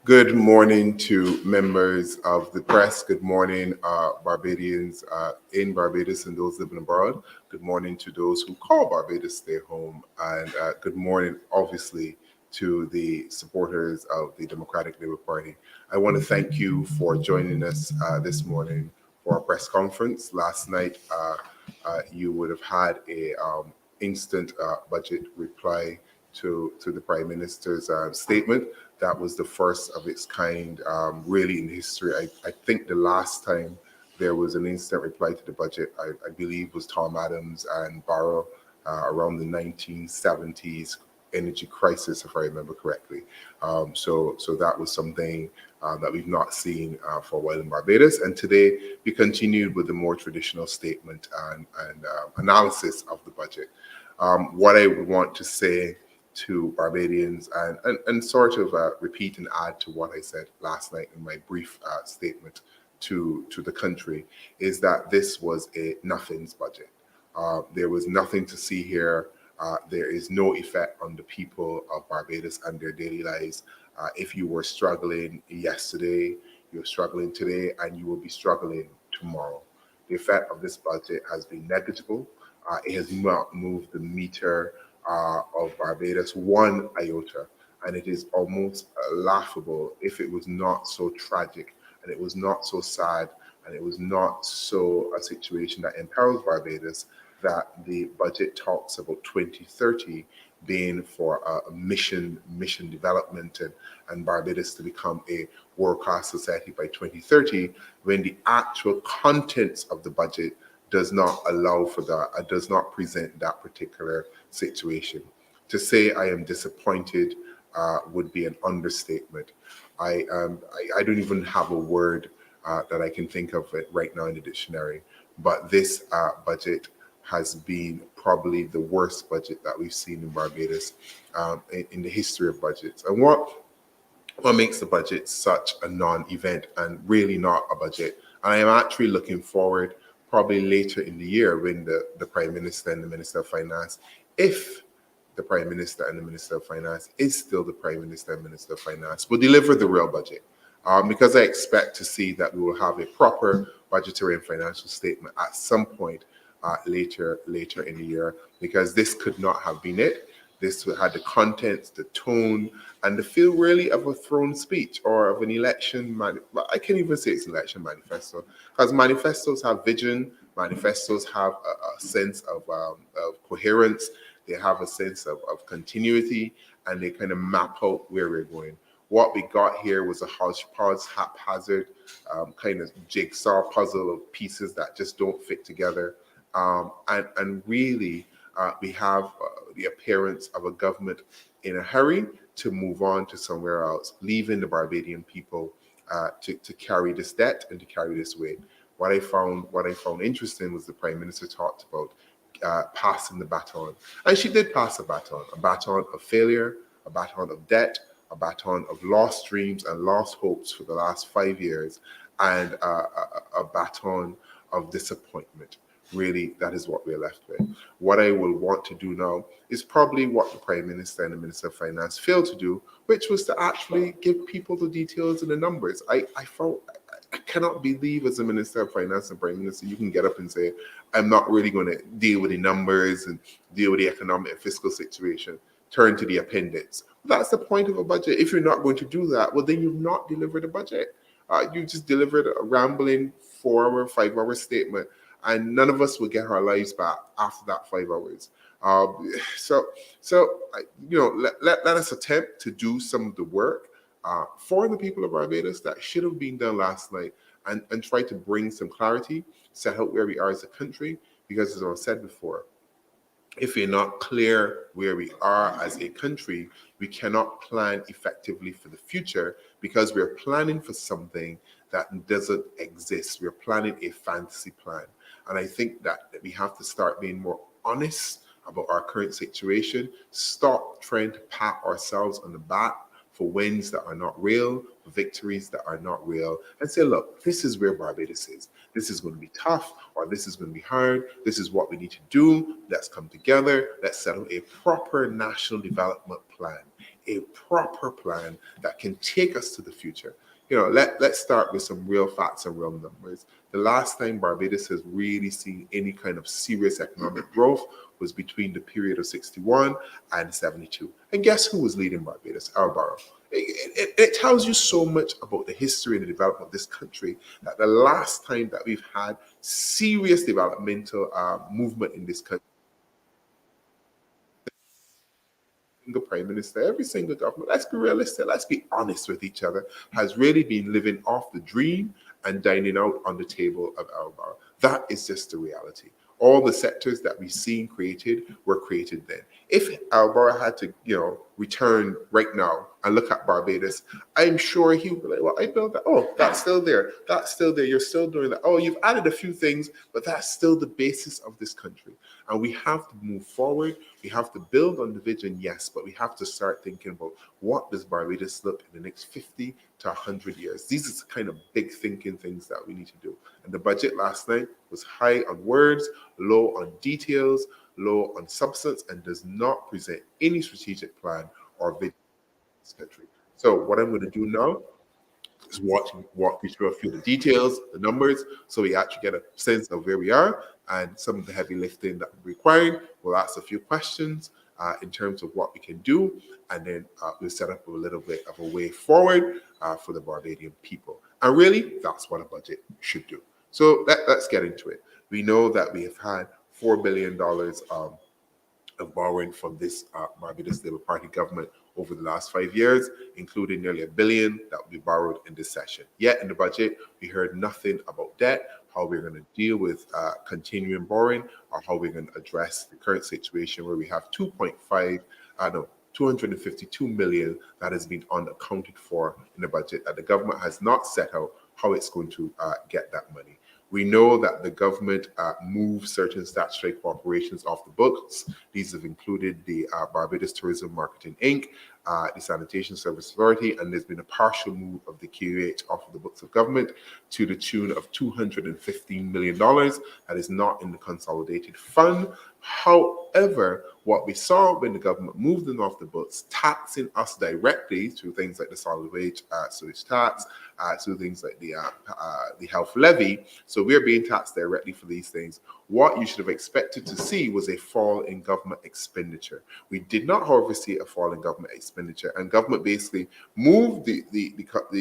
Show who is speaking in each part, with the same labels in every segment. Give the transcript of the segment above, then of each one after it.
Speaker 1: Good morning to members of the press. Good morning, Barbadians in Barbados and those living abroad. Good morning to those who call Barbados their home. And good morning, obviously, to the supporters of the Democratic Labour Party. I want to thank you for joining us this morning for our press conference. Last night, you would have had a instant budget reply to the Prime Minister's statement. That was the first of its kind, really, in history. I think the last time there was an instant reply to the budget, I believe, was Tom Adams and Barrow around the 1970s energy crisis, if I remember correctly. So that was something that we've not seen for a while in Barbados. And today we continued with the more traditional statement and analysis of the budget. What I would want to say to Barbadians and sort of repeat and add to what I said last night in my brief statement to the country is that this was a nothings budget. There was nothing to see here. There is no effect on the people of Barbados and their daily lives. If you were struggling yesterday, you're struggling today, and you will be struggling tomorrow. The effect of this budget has been negligible. It has not moved the meter of Barbados one iota, and it is almost laughable if it was not so tragic and it was not so sad and it was not so a situation that imperils Barbados that the budget talks about 2030 being for a mission development and Barbados to become a world-class society by 2030, when the actual contents of the budget does not allow for that, does not present that particular situation. To say I am disappointed would be an understatement. I don't even have a word that I can think of it right now in the dictionary, but this budget has been probably the worst budget that we've seen in Barbados in the history of budgets. And what makes the budget such a non-event and really not a budget? And I am actually looking forward probably later in the year when the Prime Minister and the Minister of Finance, if the Prime Minister and the Minister of Finance is still the Prime Minister and Minister of Finance, will deliver the real budget. Because I expect to see that we will have a proper budgetary and financial statement at some point later in the year, because this could not have been it. This had the contents, the tone, and the feel really of a throne speech or of an election. I can't even say it's an election manifesto, because manifestos have vision, manifestos have a sense of coherence, they have a sense of continuity, and they kind of map out where we're going. What we got here was a hodgepodge, haphazard kind of jigsaw puzzle of pieces that just don't fit together. And really, we have the appearance of a government in a hurry to move on to somewhere else, leaving the Barbadian people to carry this debt and to carry this weight. What I found interesting was the Prime Minister talked about passing the baton, and she did pass a baton of failure, a baton of debt, a baton of lost dreams and lost hopes for the last 5 years, and a baton of disappointment. Really, that is what we're left with. What I will want to do now is probably what the Prime Minister and the Minister of Finance failed to do, which was to actually give people the details and the numbers. I cannot believe, as a Minister of Finance and Prime Minister, you can get up and say, I'm not really going to deal with the numbers and deal with the economic and fiscal situation. Turn to the appendix. That's the point of a budget. If you're not going to do that, well, then you've not delivered a budget. You just delivered a rambling 4-hour, 5-hour statement, and none of us will get our lives back after that 5 hours. So let us attempt to do some of the work for the people of Barbados that should have been done last night, and try to bring some clarity, set out where we are as a country, because as I said before, if we're not clear where we are as a country, we cannot plan effectively for the future, because we're planning for something that doesn't exist. We're planning a fantasy plan. And I think that we have to start being more honest about our current situation, stop trying to pat ourselves on the back for wins that are not real, for victories that are not real, and say, look, this is where Barbados is. This is going to be tough, or this is going to be hard. This is what we need to do. Let's come together. Let's settle a proper national development plan, a proper plan that can take us to the future. Let's start with some real facts and real numbers. The last time Barbados has really seen any kind of serious economic growth was between the period of 61 and 72. And guess who was leading Barbados? Al Barrow. It tells you so much about the history and the development of this country that the last time that we've had serious developmental movement in this country, single prime minister, every single government, let's be realistic, let's be honest with each other, has really been living off the dream and dining out on the table of Al Barrow. That is just the reality. All the sectors that we've seen created were created then. If Al Barrow had to, return right now and look at Barbados, I'm sure he would be like, well, I built that. Oh, that's still there. That's still there. You're still doing that. Oh, you've added a few things, but that's still the basis of this country. And we have to move forward. We have to build on the vision, yes, but we have to start thinking about what does Barbados look in the next 50 to 100 years. These are the kind of big thinking things that we need to do. And the budget last night was high on words, low on details, low on substance, and does not present any strategic plan or vision for this country. So what I'm going to do now is walk you through a few of the details, the numbers, so we actually get a sense of where we are and some of the heavy lifting that we required. We'll ask a few questions in terms of what we can do, and then we'll set up a little bit of a way forward for the Barbadian people. And really, that's what a budget should do. So let's get into it. We know that we have had $4 billion of borrowing from this Barbados Labour Party government over the last 5 years, including nearly $1 billion that will be borrowed in this session. Yet in the budget, we heard nothing about debt, how we're going to deal with continuing borrowing, or how we're going to address the current situation where we have 252 million that has been unaccounted for in the budget, that the government has not set out how it's going to get that money. We know that the government moved certain statutory corporations off the books. These have included the Barbados Tourism Marketing Inc., the Sanitation Service Authority, and there's been a partial move of the QH off of the books of government to the tune of $215 million that is not in the consolidated fund. However, what we saw when the government moved them off the books, taxing us directly through things like the solid wage sewage tax, through things like the health levy. So we're being taxed directly for these things. What you should have expected to see was a fall in government expenditure. We did not, however, see a fall in government expenditure, and government basically moved the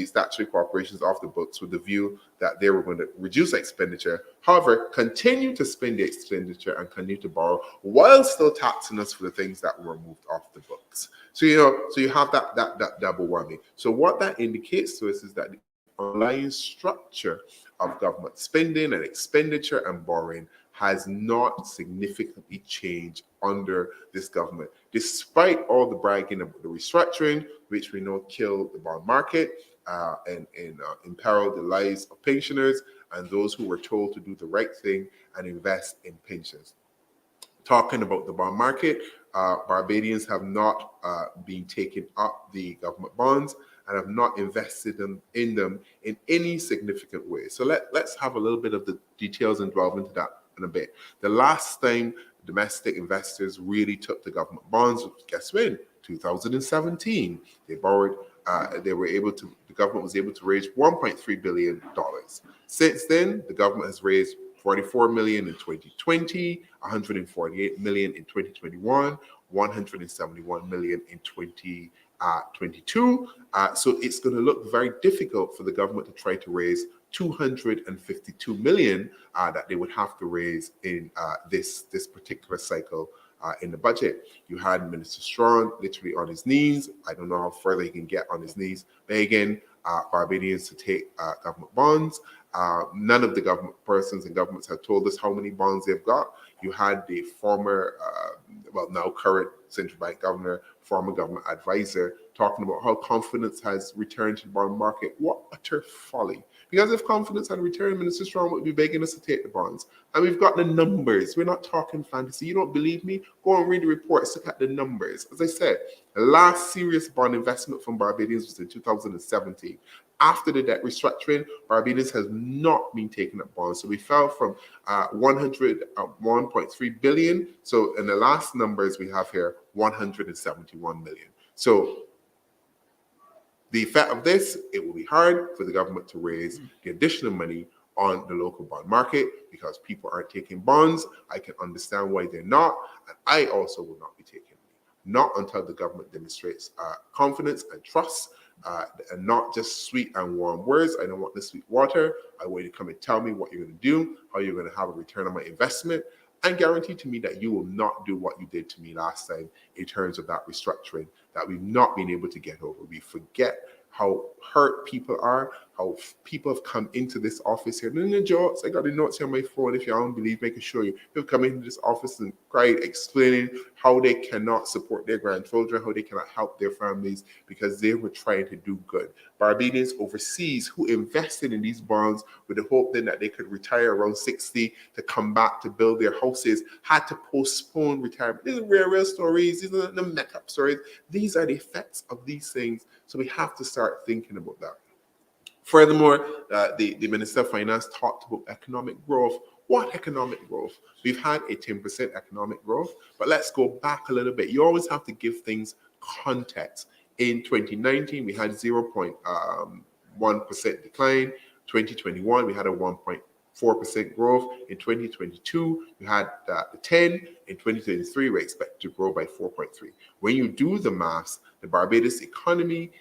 Speaker 1: statutory corporations off the books with the view that they were going to reduce expenditure. However, continue to spend the expenditure and continue to borrow while still taxing us for the things that were moved off the books. So you have that double whammy. So what that indicates to us is that the underlying structure of government spending and expenditure and borrowing has not significantly changed under this government, despite all the bragging about the restructuring, which we know killed the bond market and imperiled the lives of pensioners and those who were told to do the right thing and invest in pensions. Talking about the bond market, Barbadians have not been taking up the government bonds and have not invested in them in any significant way. So let's have a little bit of the details and delve into that in a bit. The last time domestic investors really took the government bonds, guess when? 2017. They borrowed. The government was able to raise $1.3 billion. Since then, the government has raised $44 million in 2020, $148 million in 2021, $171 million in 2022. So it's going to look very difficult for the government to try to raise $252 million that they would have to raise in this particular cycle in the budget. You had Minister Strachan literally on his knees. I don't know how further he can get on his knees, begging Barbadians to take government bonds. None of the government persons and governments have told us how many bonds they've got. You had the former, now current central bank governor, former government advisor, talking about how confidence has returned to the bond market. What utter folly. Because if confidence had returned, Minister Strachan would be begging us to take the bonds. And we've got the numbers. We're not talking fantasy. You don't believe me? Go and read the reports. Look at the numbers. As I said, the last serious bond investment from Barbadians was in 2017. After the debt restructuring, Barbados has not been taking up bonds. So we fell from 1.3 billion. So in the last numbers we have here, 171 million. So The effect of this, it will be hard for the government to raise the additional money on the local bond market because people aren't taking bonds. I can understand why they're not, and I also will not be taking money. Not until the government demonstrates confidence and trust, and not just sweet and warm words. I don't want the sweet water. I want you to come and tell me what you're going to do, how you're going to have a return on my investment, and guarantee to me that you will not do what you did to me last time in terms of that restructuring that we've not been able to get over. We forget how hurt people are, how people have come into this office here. And the jokes, I got the notes here on my phone. If you don't believe me, I can show you. They've come into this office and cried, explaining how they cannot support their grandchildren, how they cannot help their families because they were trying to do good. Barbadians overseas who invested in these bonds with the hope then that they could retire around 60 to come back to build their houses, had to postpone retirement. These are real stories. These are the make-up stories. These are the effects of these things. So we have to start thinking about that. Furthermore, the Minister of Finance talked about economic growth. What economic growth? We've had a 10% economic growth, but let's go back a little bit. You always have to give things context. In 2019, we had 0.1% decline. 2021, we had a 1.4% growth. In 2022, we had 10. In 2023, we expect to grow by 4.3. When you do the maths, the Barbados economy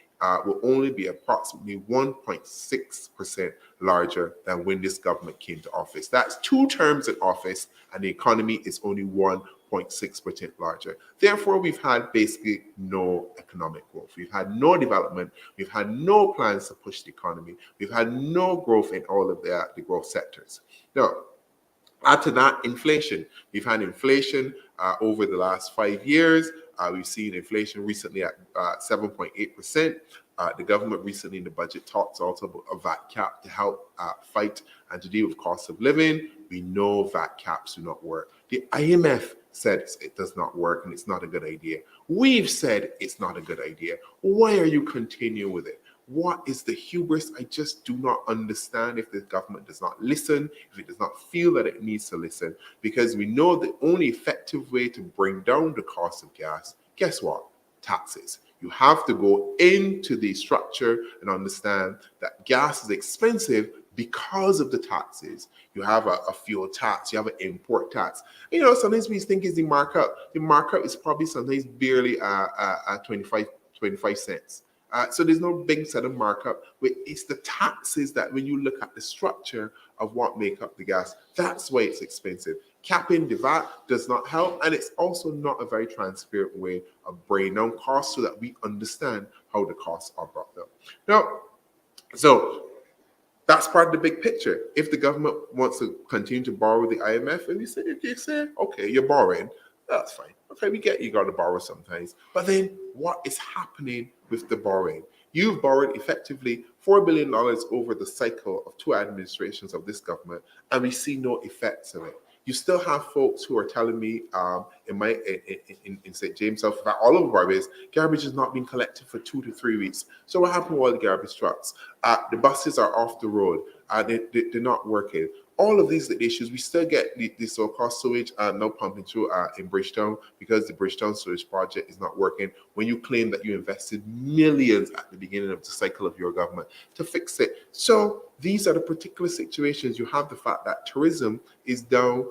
Speaker 1: will only be approximately 1.6% larger than when this government came to office. That's 2 terms in office, and the economy is only 1.6% larger. Therefore, we've had basically no economic growth. We've had no development. We've had no plans to push the economy. We've had no growth in all of the growth sectors. Now, add to that inflation. We've had inflation over the last 5 years. We've seen inflation recently at 7.8%. The government recently in the budget talks also about a VAT cap to help fight and to deal with cost of living. We know VAT caps do not work. The IMF said it does not work and it's not a good idea. We've said it's not a good idea. Why are you continuing with it? What is the hubris? I just do not understand if the government does not listen, if it does not feel that it needs to listen, because we know the only effective way to bring down the cost of gas, guess what? Taxes. You have to go into the structure and understand that gas is expensive because of the taxes. You have a fuel tax, you have an import tax. You know, sometimes we think is the markup. The markup is probably sometimes barely 25 cents. So there's no big set of markup. It's the taxes that when you look at the structure of what make up the gas, that's why it's expensive. Capping the VAT does not help, and it's also not a very transparent way of bringing down costs so that we understand how the costs are brought down. Now, so that's part of the big picture. If the government wants to continue to borrow the IMF, and they say, okay, you're borrowing, that's fine. Okay, we get you got to borrow sometimes. But then what is happening with the borrowing? You've borrowed effectively $4 billion over the cycle of 2 administrations of this government, and we see no effects of it. You still have folks who are telling me in St. James, South, all over Barbados, garbage is not being collected for 2 to 3 weeks. So what happened with all the garbage trucks? The buses are off the road. They're not working. All of these issues, we still get the so-called sewage now pumping through in Bridgetown because the Bridgetown sewage project is not working. When you claim that you invested millions at the beginning of the cycle of your government to fix it. So these are the particular situations. You have the fact that tourism is down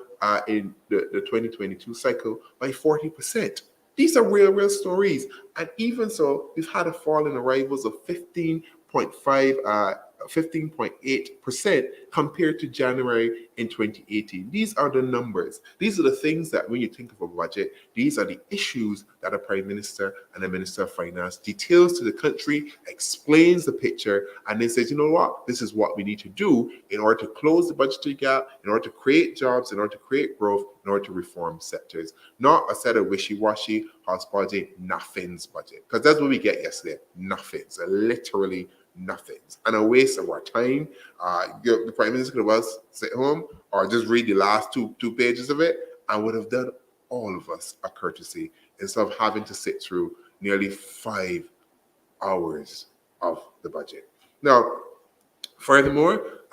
Speaker 1: in the 2022 cycle by 40%. These are real stories. And even so, we've had a fall in arrivals of 15.8% compared to January in 2018. These are the numbers. These are the things that when you think of a budget, these are the issues that a Prime Minister and a Minister of Finance details to the country, explains the picture, and then says, you know what, this is what we need to do in order to close the budgetary gap, in order to create jobs, in order to create growth, in order to reform sectors. Not a set of wishy-washy, hodgepodge, nothings budget. Because that's what we get yesterday, nothings, literally nothings, and a waste of our time. The Prime Minister could have sit home or just read the last two pages of it and would have done all of us a courtesy instead of having to sit through nearly 5 hours of the budget. Now, furthermore,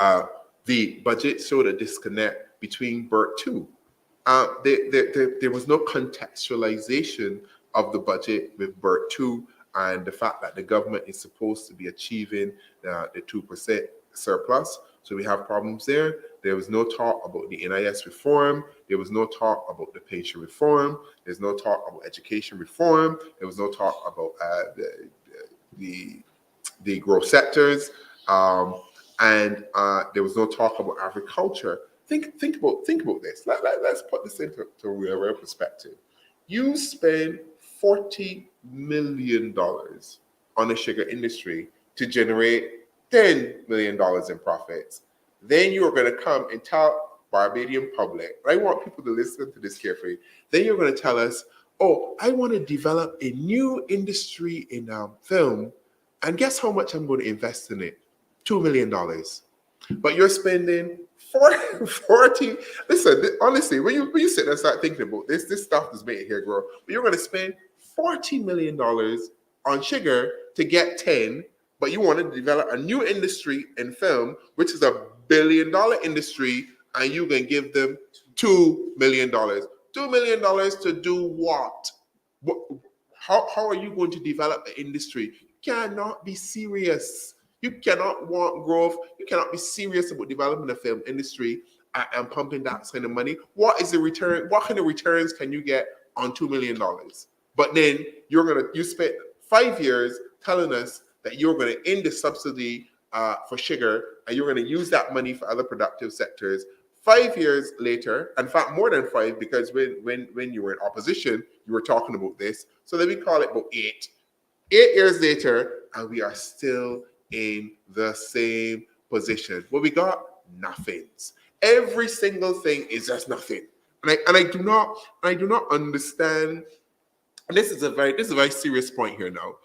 Speaker 1: the budget showed a disconnect between BERT 2. There was no contextualization of the budget with BERT 2 and the fact that the government is supposed to be achieving the 2% surplus. So we have problems there. There was no talk about the NIS reform. There was no talk about the pension reform. There's no talk about education reform. There was no talk about the growth sectors, and there was no talk about agriculture. Think about this. Let's put this into real perspective. You spend $40 million on the sugar industry to generate $10 million in profits. Then you're going to come and tell Barbadian public, I want people to listen to this carefully. Then you're going to tell us, oh, I want to develop a new industry in film, and guess how much I'm going to invest in it? $2 million. But you're spending 40. Listen, honestly, when you sit and start thinking about this stuff is making hair grow. But you're going to spend $40 million on sugar to get 10, but you want to develop a new industry in film, which is $1 billion industry, and you're going to give them $2 million. $2 million to do what? How are you going to develop the industry? You cannot be serious. You cannot want growth. You cannot be serious about developing the film industry and pumping that kind of money. What is the return? What kind of returns can you get on $2 million? But then you spent 5 years telling us that you're going to end the subsidy for sugar, and you're going to use that money for other productive sectors. 5 years later, in fact, more than 5, because when you were in opposition, you were talking about this. So let me call it about 8. 8 years later, and we are still in the same position. What we got? Nothings. Every single thing is just nothing. And I do not understand. And this is a very serious point here now.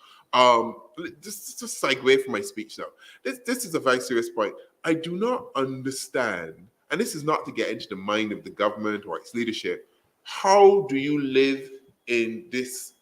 Speaker 1: Just segue from my speech now. This is a very serious point. I do not understand, and this is not to get into the mind of the government or its leadership. How do you live in this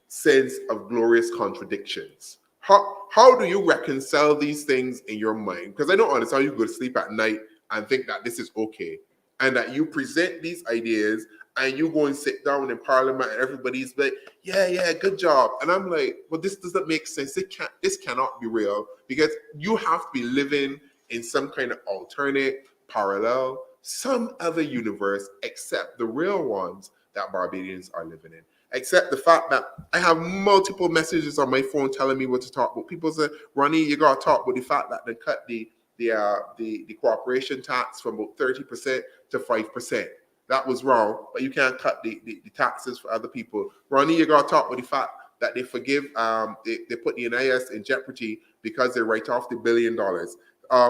Speaker 1: sense of glorious contradictions? How do you reconcile these things in your mind? Because I don't understand how you go to sleep at night and think that this is okay, and that you present these ideas and you go and sit down in Parliament and everybody's like, yeah, good job. And I'm like, well, this doesn't make sense. This cannot be real, because you have to be living in some kind of alternate, parallel, some other universe except the real ones that Barbadians are living in. Except the fact that I have multiple messages on my phone telling me what to talk about. People say, Ronnie, you gotta talk about the fact that they cut the corporation tax from about 30% to 5%. That was wrong, but you can't cut the taxes for other people. Ronnie, you gotta talk about the fact that they forgive, they put the NIS in jeopardy because they write off the $1 billion.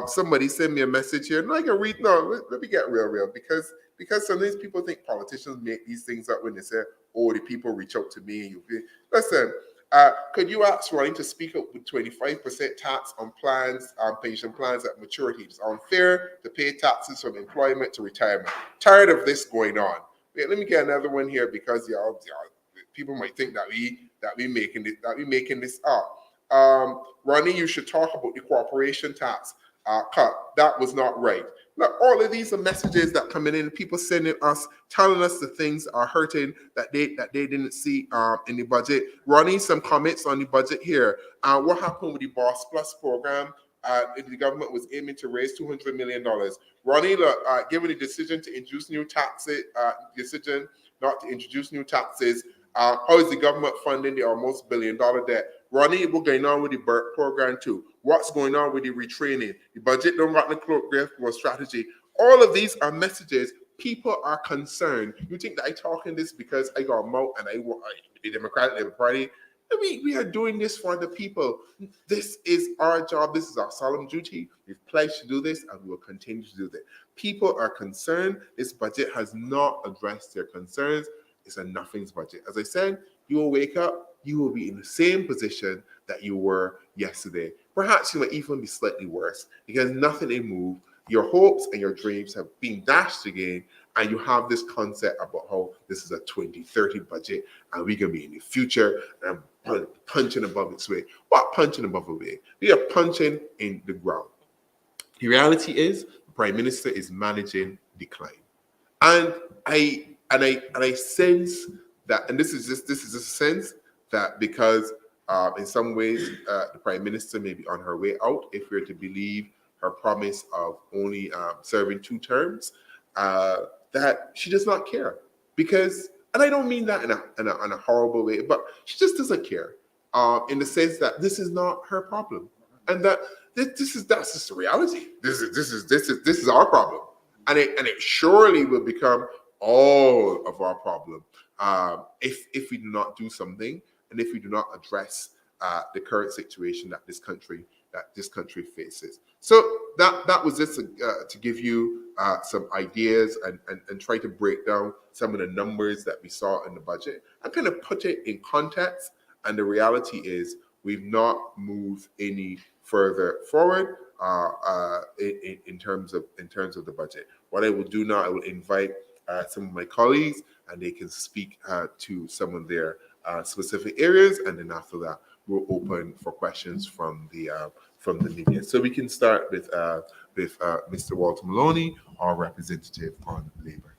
Speaker 1: Somebody send me a message here, and I can read. No, let me get real, because sometimes people think politicians make these things up when they say, "Oh, the people reach out to me." Listen, could you ask Ronnie to speak up with 25% tax on plans, pension plans at maturity? It's unfair to pay taxes from employment to retirement. Tired of this going on. Wait, let me get another one here, because people might think that we making this up. Ronnie, you should talk about the corporation tax cut. That was not right. Look, all of these are messages that coming in, people sending us, telling us the things are hurting that they didn't see in the budget. Ronnie, some comments on the budget here. What happened with the Boss Plus program? The government was aiming to raise $200 million. Ronnie, given the decision to introduce new taxes, decision not to introduce new taxes, how is the government funding the almost $1 billion debt? Ronnie, what's going on with the BERT program too? What's going on with the retraining? The budget don't got the growth strategy. All of these are messages. People are concerned. You think that I talking this because I got a mouth and I want the Democratic Labour Party? We are doing this for the people. This is our job. This is our solemn duty. We've pledged to do this, and we will continue to do that. People are concerned. This budget has not addressed their concerns. It's a nothings budget. As I said, you will wake up, you will be in the same position that you were yesterday. Perhaps you might even be slightly worse, because nothing will move. Your hopes and your dreams have been dashed again, and you have this concept about how this is a 2030 budget and we're going to be in the future and punching above its weight. What punching above the weight? We are punching in the ground. The reality is, the Prime Minister is managing decline. And I sense that, and this is just a sense that, because In some ways, the Prime Minister may be on her way out if we're to believe her promise of only serving 2 terms, that she does not care. Because, and I don't mean that in a horrible way, but she just doesn't care, in the sense that this is not her problem, and that that's just the reality. This is our problem, and it surely will become all of our problem if we do not do something, and if we do not address the current situation that this country faces. So that was just to give you some ideas and try to break down some of the numbers that we saw in the budget and kind of put it in context. And the reality is we've not moved any further forward in terms of the budget. What I will do now, I will invite some of my colleagues, and they can speak to some of their specific areas, and then after that, we'll open for questions from the media. So we can start with Mr. Walter Maloney, our representative on Labour.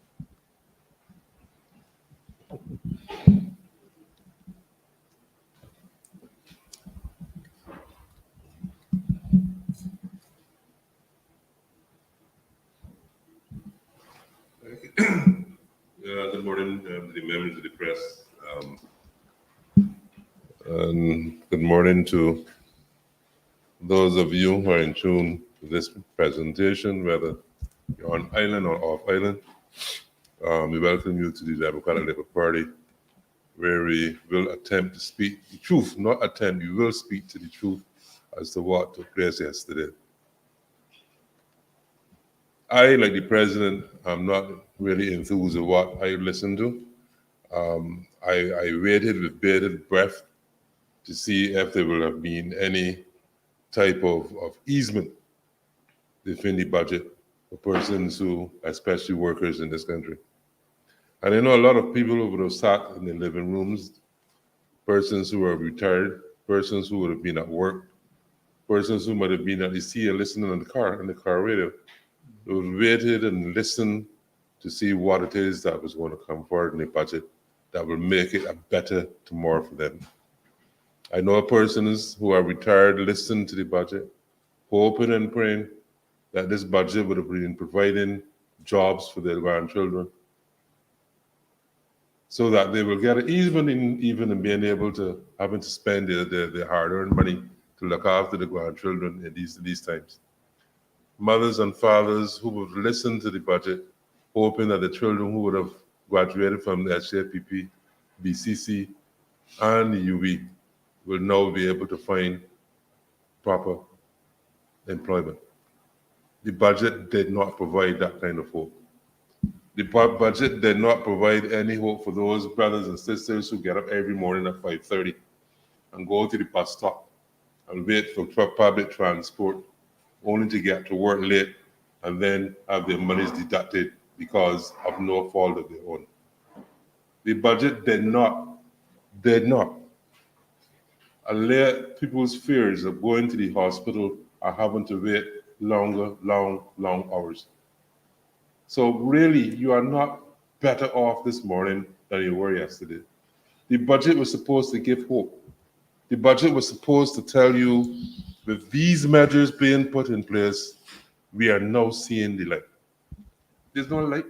Speaker 2: Good morning to the members of the press. And good morning to those of you who are in tune to this presentation, whether you're on island or off island. We welcome you to the Democratic Labour Party, where we will attempt to speak the truth, not attempt, we will speak to the truth as to what took place yesterday. I, like the president, am not really enthused with what I listened to. I waited with bated breath to see if there will have been any type of easement within the budget for persons who, especially workers in this country. And I know a lot of people who would have sat in their living rooms, persons who are retired, persons who would have been at work, persons who might have been at the sea listening in the car radio. They would have waited and listened to see what it is that was going to come forward in the budget that will make it a better tomorrow for them. I know persons who are retired listen to the budget, hoping and praying that this budget would have been providing jobs for their grandchildren, so that they will get it, even in being able to having to spend their hard-earned money to look after the grandchildren in these times. Mothers and fathers who would listen to the budget, hoping that the children who would have graduated from the HAPP, BCC, and the UV will now be able to find proper employment. The budget did not provide that kind of hope. The budget did not provide any hope for those brothers and sisters who get up every morning at 5:30 and go to the bus stop and wait for public transport, only to get to work late and then have their monies deducted because of no fault of their own. The budget did not allay people's fears of going to the hospital or having to wait long hours. So really, you are not better off this morning than you were yesterday. The budget was supposed to give hope. The budget was supposed to tell you, with these measures being put in place, we are now seeing the light. There's no light.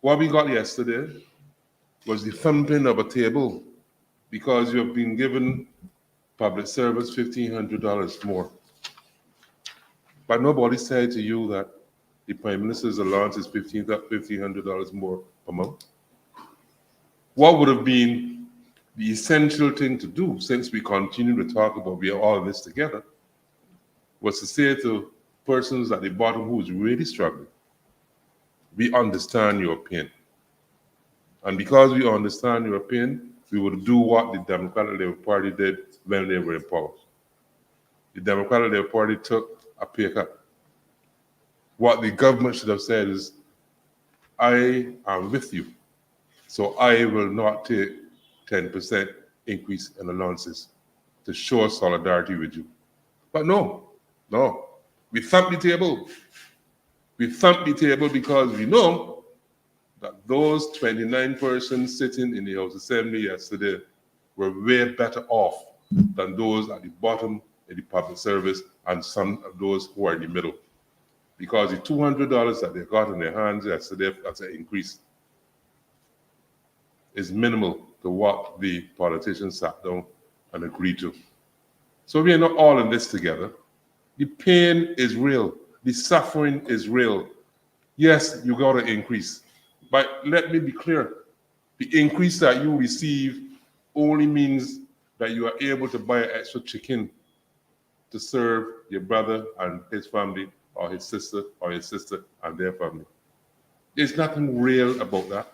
Speaker 2: What we got yesterday was the thumping of a table because you have been given public service $1,500 more. But nobody said to you that the Prime Minister's allowance is $1,500 more per month. What would have been the essential thing to do, since we continue to talk about we are all this together, was to say to persons at the bottom who is really struggling, we understand your pain. And because we understand your pain, we would do what the Democratic Labour Party did when they were in power. The Democratic Labour Party took a pay cut. What the government should have said is, I am with you, so I will not take 10% increase in allowances to show solidarity with you. But no, we thumped the table. We thumped the table because we know that those 29 persons sitting in the House Assembly yesterday were way better off than those at the bottom in the public service and some of those who are in the middle. Because the $200 that they got in their hands yesterday as an increase is minimal to what the politicians sat down and agreed to. So we are not all in this together. The pain is real. The suffering is real. Yes, you got to increase. But let me be clear. The increase that you receive only means that you are able to buy an extra chicken to serve your brother and his family, or his sister and their family. There's nothing real about that.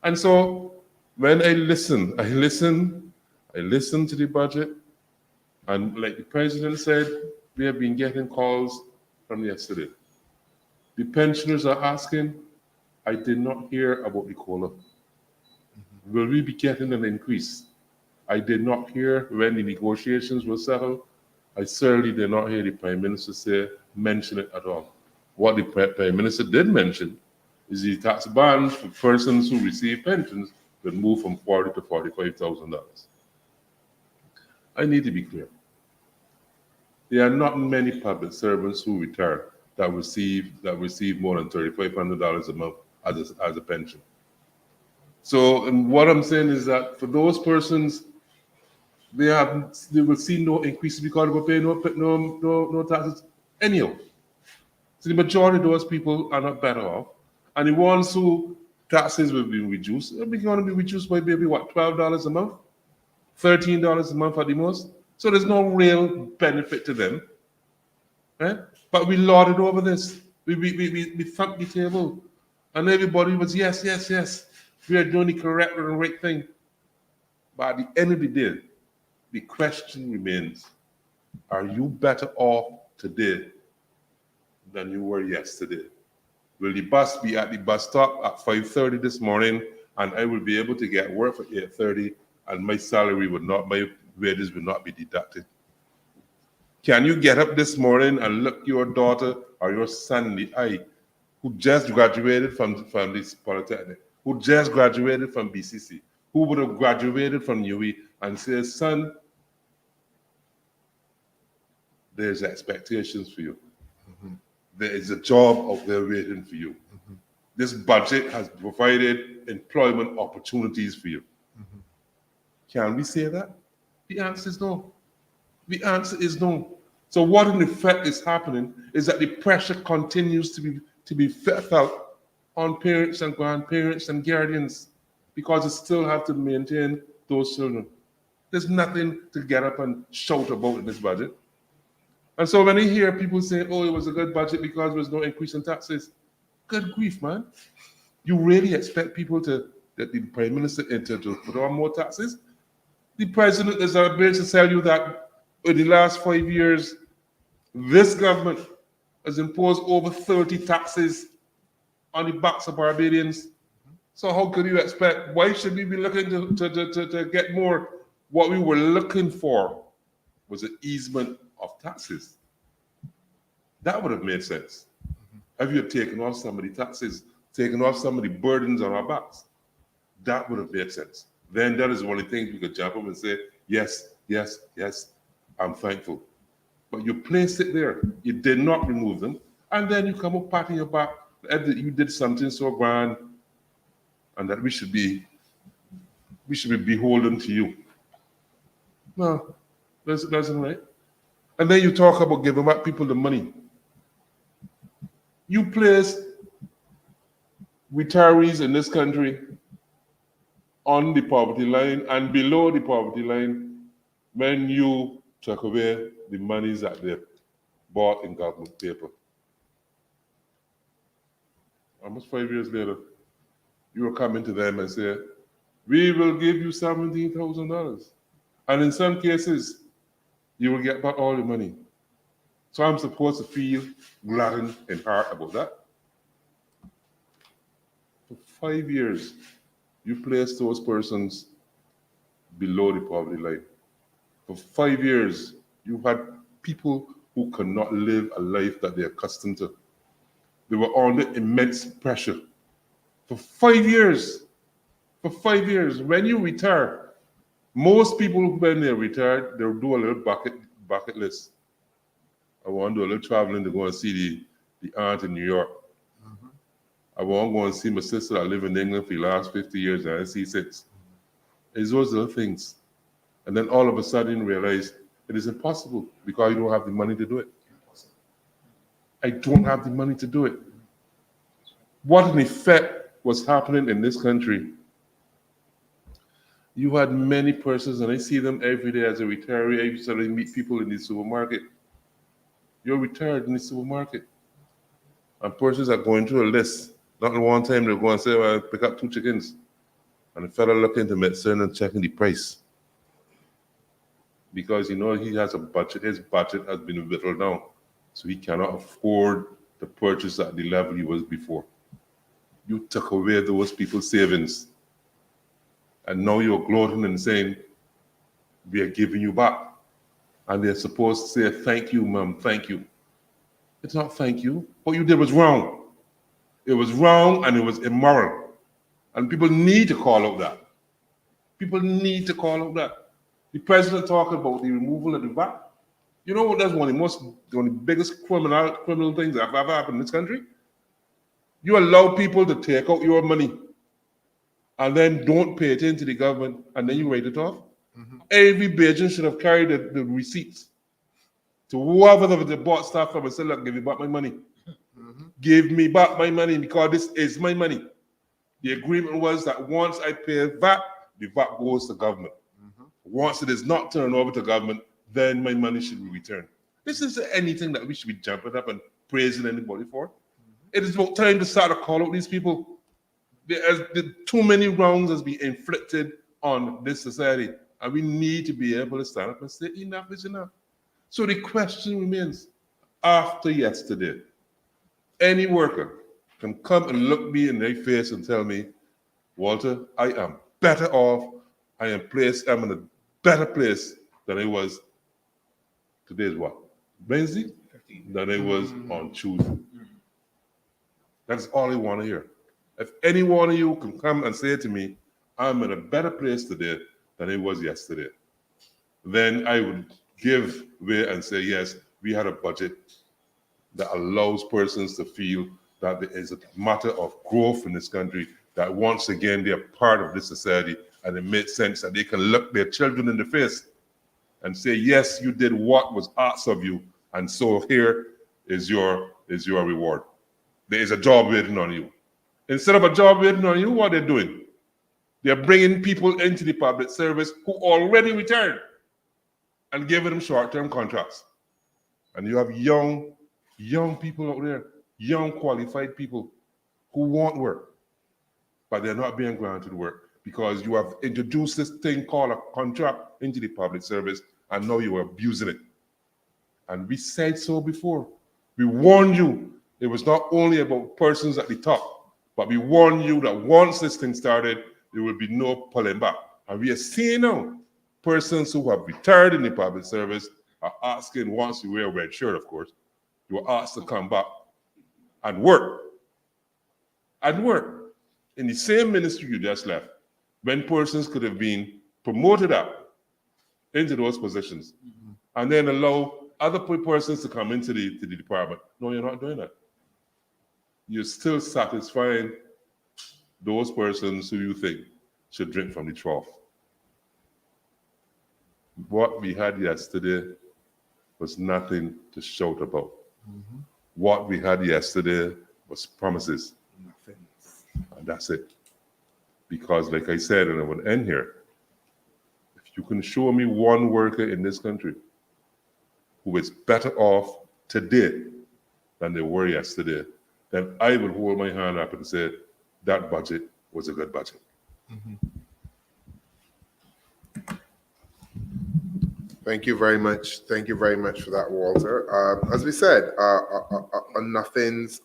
Speaker 2: And so when I listen to the budget, and like the president said, we have been getting calls from yesterday. The pensioners are asking, I did not hear about the COLA. Will we be getting an increase? I did not hear when the negotiations were settled. I certainly did not hear the Prime Minister mention it at all. What the Prime Minister did mention is the tax band for persons who receive pensions will move from $40,000 to $45,000. I need to be clear. There are not many public servants who retire that receive more than $3,500 a month as a pension. So, and what I'm saying is that for those persons, they will see no increase because they will pay no taxes anyhow. So the majority of those people are not better off. And the ones who taxes will be reduced, they're going to be reduced by maybe what, $12 a month? $13 a month at the most? So there's no real benefit to them. Right? But we lauded over this. We thumped the table. And everybody was, yes. We are doing the correct and right thing. But at the end of the day, the question remains, are you better off today than you were yesterday? Will the bus be at the bus stop at 5:30 this morning and I will be able to get work for 8:30 and my wages will not be deducted? Can you get up this morning and look your daughter or your son in the eye who just graduated from this polytechnic, who just graduated from BCC, who would have graduated from UE and say, son, there's expectations for you. Mm-hmm. There is a job out there waiting for you. Mm-hmm. This budget has provided employment opportunities for you. Mm-hmm. Can we say that? The answer is no. The answer is no. So what in effect is happening is that the pressure continues to be felt on parents and grandparents and guardians because they still have to maintain those children. There's nothing to get up and shout about in this budget. And so when I hear people say, oh, it was a good budget because there was no increase in taxes, good grief, man. You really expect people that the Prime Minister to put on more taxes? The President is able to tell you that in the last 5 years, this government has imposed over 30 taxes on the backs of Barbadians. So how could you expect, why should we be looking to get more? What we were looking for was an easement of taxes. That would have made sense. Have you taken off some of the taxes, taken off some of the burdens on our backs? That would have made sense. Then that is one of the things we could jump up and say, yes, I'm thankful. But you placed it there. You did not remove them. And then you come up patting your back. You did something so grand and that we should be beholden to you. No, that's right. And then you talk about giving back people the money. You place retirees in this country on the poverty line and below the poverty line when you took away the monies that they bought in government paper. Almost 5 years later, you will come into them and say, we will give you $17,000. And in some cases, you will get back all the money. So I'm supposed to feel gladdened in heart about that. For 5 years, you placed those persons below the poverty line. For 5 years, you had people who could not live a life that they're accustomed to. They were under immense pressure. For 5 years, for 5 years. When you retire, most people when they're retired, they'll do a little bucket list. I want to do a little traveling to go and see the aunt in New York. I want to go and see my sister that live in England for the last 50 years and I didn't see since. It's those little things. And then all of a sudden you realize it is impossible because you don't have the money to do it. I don't have the money to do it. What in effect was happening in this country? You had many persons, and I see them every day as a retiree. I used to meet people in the supermarket. You're retired in the supermarket. And persons are going through a list. Not in one time they'll go and say, well, pick up 2 chickens. And the fella look into medicine and checking the price. Because he has a budget. His budget has been whittled down. So he cannot afford to purchase at the level he was before. You took away those people's savings. And now you're gloating and saying, we are giving you back. And they're supposed to say, thank you, ma'am, thank you. It's not thank you. What you did was wrong. It was wrong and it was immoral. And people need to call out that. People need to call out that. The president talking about the removal of the VAT. You know what? That's one of the biggest criminal things that have ever happened in this country. You allow people to take out your money and then don't pay it into the government and then you write it off. Every Bajan should have carried the receipts to whoever they bought stuff from and said, look, give me back my money. Give me back my money because this is my money. The agreement was that once I pay VAT, the VAT goes to government. Once it is not turned over to government, then my money should be returned. This isn't anything that we should be jumping up and praising anybody for. It is about time to start to call out these people. Too many wrongs has been inflicted on this society, and we need to be able to stand up and say enough is enough. So the question remains, after yesterday, any worker can come and look me in their face and tell me, Walter, I am better off. I'm in a better place than I was. Today's what? Wednesday? Than I was on Tuesday. That's all I want to hear. If any one of you can come and say to me, I'm in a better place today than I was yesterday, then I would give way and say, yes, we had a budget that allows persons to feel that there is a matter of growth in this country, that once again they're part of this society, and it makes sense that they can look their children in the face and say, yes, you did what was asked of you, and so here is your reward. There is a job waiting on you. Instead of a job waiting on you, what they're doing? They're bringing people into the public service who already retired and giving them short-term contracts. And you have young people out there, young qualified people who want work, but they're not being granted work because you have introduced this thing called a contract into the public service, and now you are abusing it. And we said so before. We warned you. It was not only about persons at the top, but we warned you that once this thing started, there will be no pulling back. And we are seeing now persons who have retired in the public service are asking, once you wear a red shirt, of course, you are asked to come back and work. And work in the same ministry you just left, when persons could have been promoted up into those positions and then allow other persons to come into the department. No, you're not doing that. You're still satisfying those persons who you think should drink from the trough. What we had yesterday was nothing to shout about. What we had yesterday was promises.
Speaker 1: Nothing.
Speaker 2: And that's it. Because like I said, and I will end here, if you can show me one worker in this country who is better off today than they were yesterday, then I will hold my hand up and say that budget was a good budget.
Speaker 1: Thank you very much. Thank you very much for that, Walter. As we said, a nothing's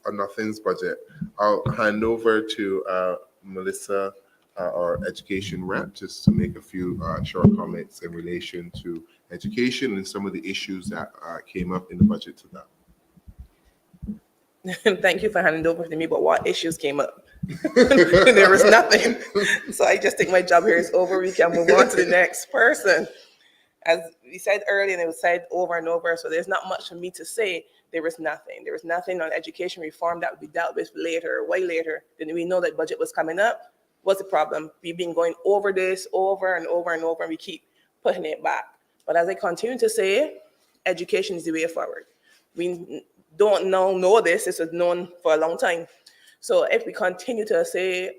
Speaker 1: budget. I'll hand over to Melissa, our education rep, just to make a few short comments in relation to education and some of the issues that came up in the budget to that.
Speaker 3: Thank you for handing over to me, but what issues came up? There was nothing. So I just think my job here is over. We can move on to the next person. As we said earlier, and it was said over and over, so there's not much for me to say. There was nothing. There was nothing on education reform that would be dealt with later, way later. Then we know that budget was coming up. What's the problem? We've been going over this over and over and over, and we keep putting it back. But as I continue to say, education is the way forward. We don't know this. This was known for a long time. So if we continue to say,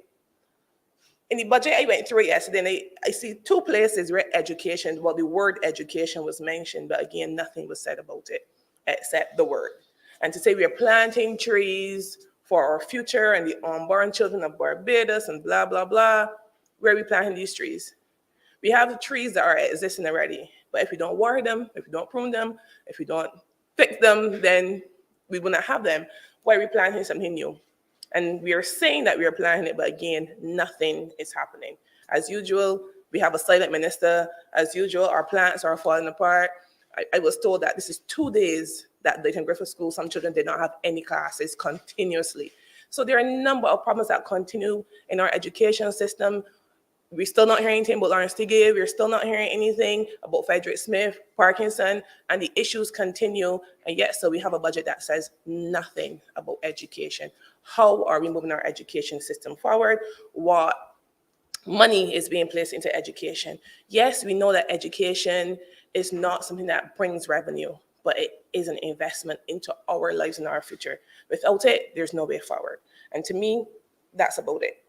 Speaker 3: in the budget I went through yesterday, and I see two places where education, well, the word education was mentioned, but again, nothing was said about it except the word. And to say we are planting trees for our future and the unborn children of Barbados and blah, blah, blah, where are we planting these trees? We have the trees that are existing already, but if we don't water them, if we don't prune them, if we don't fix them, then we will not have them. Why are we planting something new? And we are saying that we are planning it, but again, nothing is happening. As usual, we have a silent minister. As usual, our plants are falling apart. I was told that this is 2 days that Leighton Griffith School, some children did not have any classes continuously. So there are a number of problems that continue in our education system. We're still not hearing anything about Lawrence Tigay. We're still not hearing anything about Frederick Smith, Parkinson, and the issues continue. And yet, so we have a budget that says nothing about education. How are we moving our education system forward? What money is being placed into education? Yes, we know that education is not something that brings revenue, but it is an investment into our lives and our future. Without it, there's no way forward. And to me, that's about it.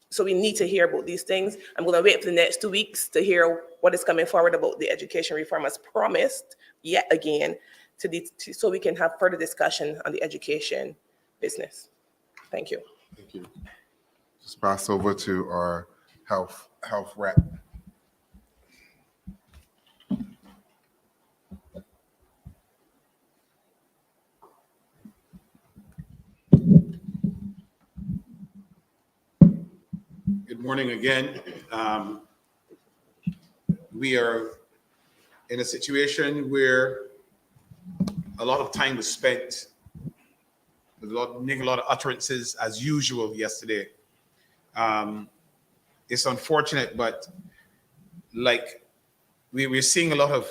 Speaker 3: So we need to hear about these things. I'm going to wait for the next 2 weeks to hear what is coming forward about the education reform as promised, yet again, so we can have further discussion on the education business. Thank you.
Speaker 1: Thank you. Just pass over to our health rep.
Speaker 4: Good morning again. We are in a situation where a lot of time was spent, making a lot of utterances as usual yesterday. It's unfortunate, but like we're seeing a lot of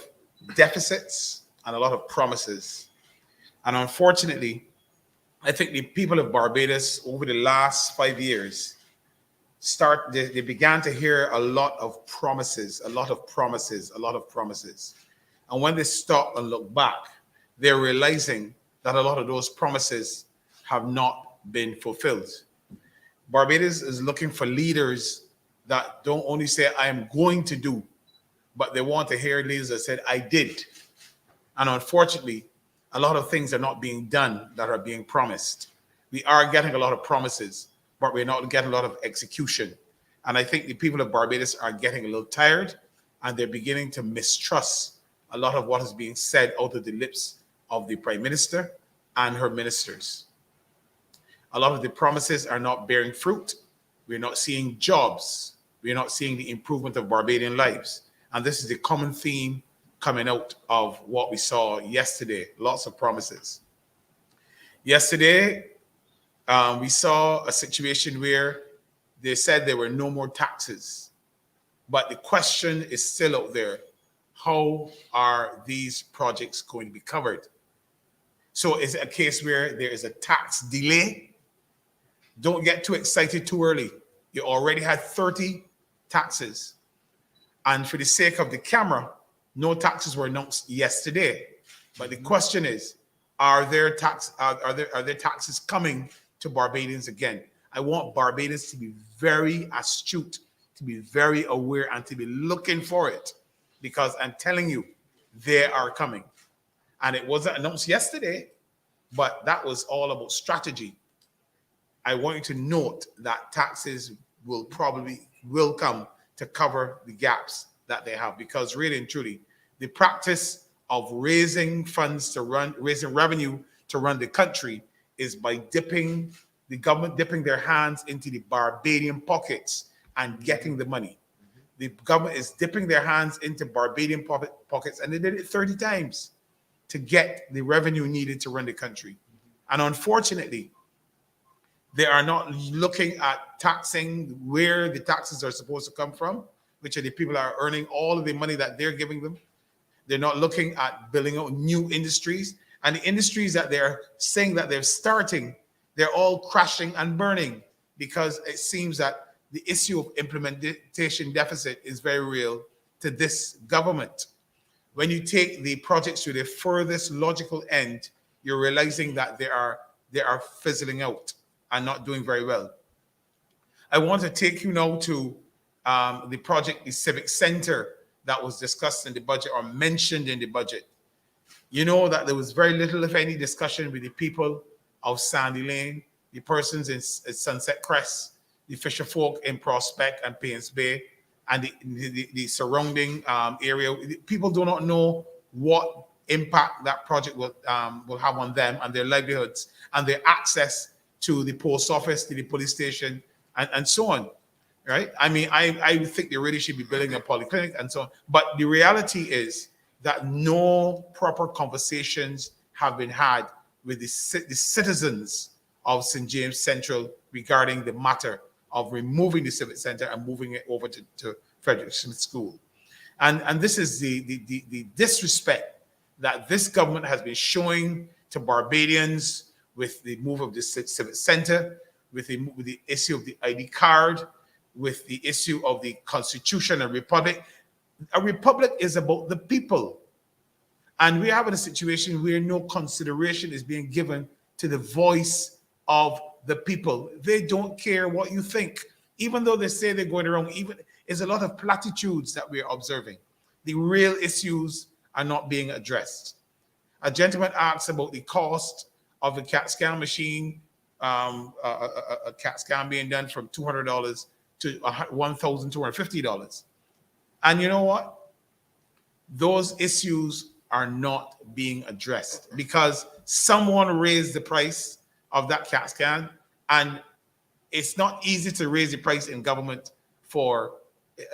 Speaker 4: deficits and a lot of promises. And unfortunately, I think the people of Barbados over the last 5 years they began to hear a lot of promises. And when they stop and look back, they're realizing that a lot of those promises have not been fulfilled. Barbados is looking for leaders that don't only say, I am going to do, but they want to hear leaders that said, I did. And unfortunately, a lot of things are not being done that are being promised. We are getting a lot of promises, but we're not getting a lot of execution. And I think the people of Barbados are getting a little tired, and they're beginning to mistrust a lot of what is being said out of the lips of the Prime Minister and her ministers. A lot of the promises are not bearing fruit. We're not seeing jobs. We're not seeing the improvement of Barbadian lives. And this is the common theme coming out of what we saw yesterday. Lots of promises. Yesterday, we saw a situation where they said there were no more taxes. But the question is still out there. How are these projects going to be covered? So is it a case where there is a tax delay? Don't get too excited too early. You already had 30 taxes. And for the sake of the camera, no taxes were announced yesterday. But the question is, are there taxes coming to Barbadians again? I want Barbados to be very astute, to be very aware, and to be looking for it, because I'm telling you, they are coming. And it wasn't announced yesterday, but that was all about strategy. I want you to note that taxes will come to cover the gaps that they have, because really and truly, the practice of raising revenue to run the country is by the government dipping their hands into the Barbadian pockets and getting the money. The government is dipping their hands into Barbadian pockets, and they did it 30 times to get the revenue needed to run the country. And unfortunately, They are not looking at taxing where the taxes are supposed to come from, which are the people that are earning all of the money that they're giving them. They're not looking at building out new industries. And the industries that they're saying that they're starting, they're all crashing and burning because it seems that the issue of implementation deficit is very real to this government. When you take the projects to their furthest logical end, you're realizing that they are fizzling out and not doing very well. I want to take you now to the project, the Civic Center, that was discussed in the budget or mentioned in the budget. You know that there was very little, if any, discussion with the people of Sandy Lane, the persons in Sunset Crest, the fisher folk in Prospect and Paynes Bay, and the surrounding area. People do not know what impact that project will have on them and their livelihoods and their access to the post office, to the police station, and so on. Right? I mean, I think they really should be building a polyclinic and so on. But the reality is that no proper conversations have been had with the citizens of St. James Central regarding the matter of removing the Civic Center and moving it over to Frederick Smith School. And this is the disrespect that this government has been showing to Barbadians with the move of the Civic Center, with the issue of the ID card, with the issue of the Constitution and Republic. A republic is about the people. And we're having a situation where no consideration is being given to the voice of the people. They don't care what you think. Even though they say they're going around, there's a lot of platitudes that we're observing. The real issues are not being addressed. A gentleman asked about the cost of a CAT scan machine, a CAT scan being done from $200 to $1,250. And you know what? Those issues are not being addressed because someone raised the price of that CAT scan, and it's not easy to raise the price in government for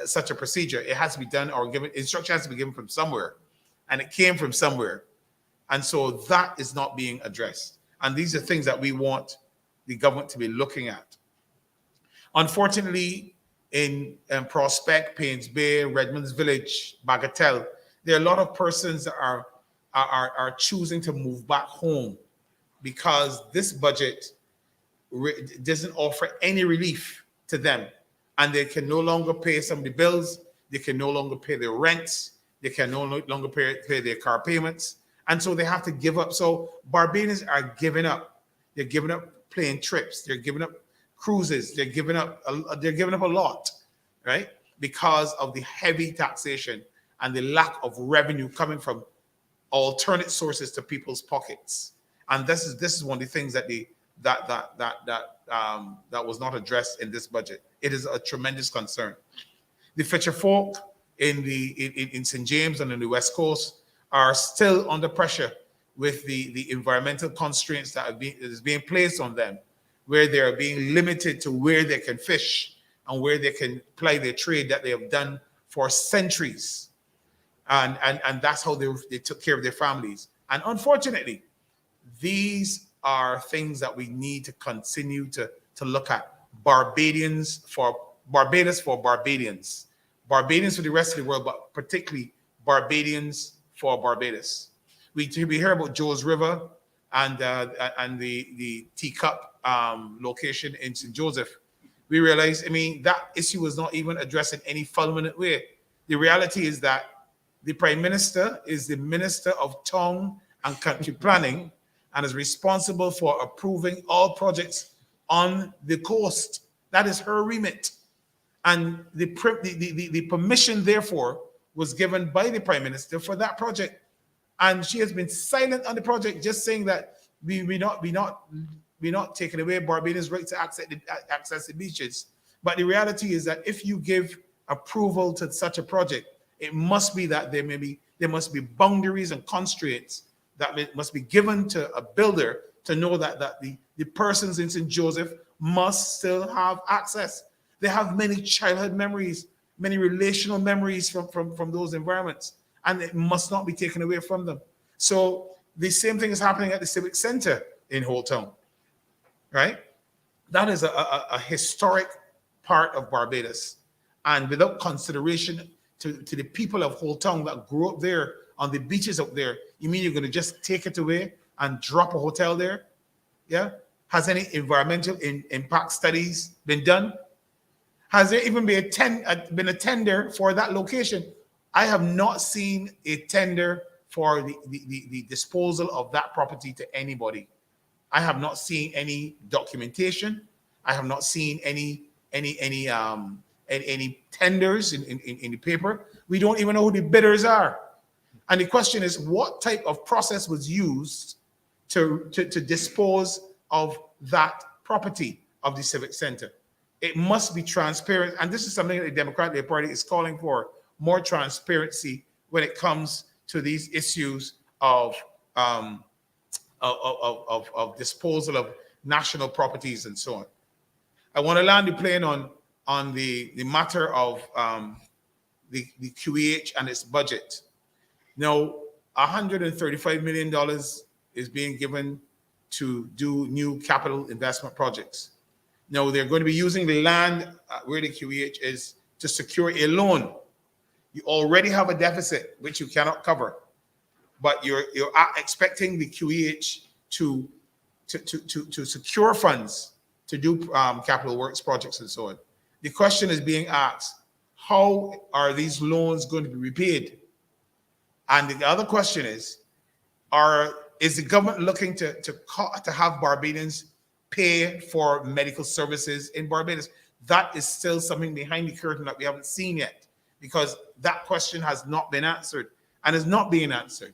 Speaker 4: such a procedure. It has to be done or given, instruction has to be given from somewhere, and it came from somewhere. And so that is not being addressed. And these are things that we want the government to be looking at. Unfortunately, in Prospect, Paynes Bay, Redmonds Village, Bagatelle, there are a lot of persons that are choosing to move back home because this budget doesn't offer any relief to them. And they can no longer pay some of the bills. They can no longer pay their rents. They can no longer pay their car payments. And so they have to give up. So Barbadians are giving up. They're giving up plane trips. They're giving up cruises. They're giving up a lot, right? Because of the heavy taxation and the lack of revenue coming from alternate sources to people's pockets. And this is one of the things that that was not addressed in this budget. It is a tremendous concern. The fisher folk in St. James and on the West Coast are still under pressure with the environmental constraints that is being placed on them, where they are being limited to where they can fish and where they can ply their trade that they have done for centuries. And that's how they took care of their families. And unfortunately, these are things that we need to continue to look at. Barbados for Barbadians. Barbadians for the rest of the world, but particularly Barbadians for Barbados. We hear about Joe's River and the Teacup location in St. Joseph. We realize, that issue was not even addressed in any fulminant way. The reality is that the Prime Minister is the Minister of Town and Country Planning and is responsible for approving all projects on the coast. That is her remit. And the permission, therefore, was given by the Prime Minister for that project. And she has been silent on the project, just saying that we're not taking away Barbadians' right to access the beaches. But the reality is that if you give approval to such a project, it must be that there must be boundaries and constraints that must be given to a builder to know that the persons in St. Joseph must still have access. They have many childhood memories, many relational memories from those environments, and it must not be taken away from them. So the same thing is happening at the Civic Center in Holt Town, right? That is a historic part of Barbados. And without consideration to the people of Whole Town that grew up there on the beaches up there, you mean you're going to just take it away and drop a hotel there? Yeah. Has any environmental impact studies been done? Has there even been a tender for that location? I have not seen a tender for the disposal of that property to anybody. I have not seen any documentation. I have not seen any tenders in the paper. We don't even know who the bidders are. And the question is, what type of process was used to dispose of that property of the Civic Center? It must be transparent. And this is something that the Democratic Party is calling for, more transparency when it comes to these issues of disposal of national properties and so on. I want to land the plane on the matter of the QEH and its budget. Now, $135 million is being given to do new capital investment projects. Now, they're going to be using the land where the QEH is to secure a loan. You already have a deficit, which you cannot cover, but you're expecting the QEH to secure funds to do capital works projects and so on. The question is being asked, how are these loans going to be repaid? And the other question is the government looking to have Barbadians pay for medical services in Barbados? That is still something behind the curtain that we haven't seen yet, because that question has not been answered and is not being answered.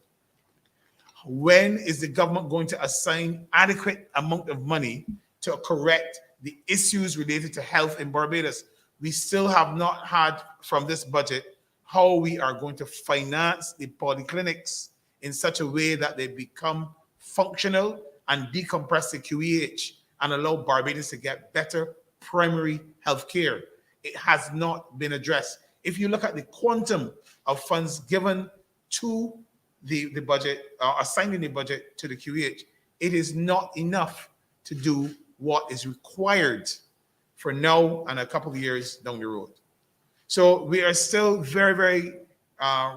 Speaker 4: When is the government going to assign adequate amount of money to correct the issues related to health in Barbados? We still have not had from this budget how we are going to finance the polyclinics in such a way that they become functional and decompress the QEH and allow Barbadians to get better primary health care. It has not been addressed. If you look at the quantum of funds given to the budget, assigned in the budget to the QEH, it is not enough to do what is required for now and a couple of years down the road. So we are still very, very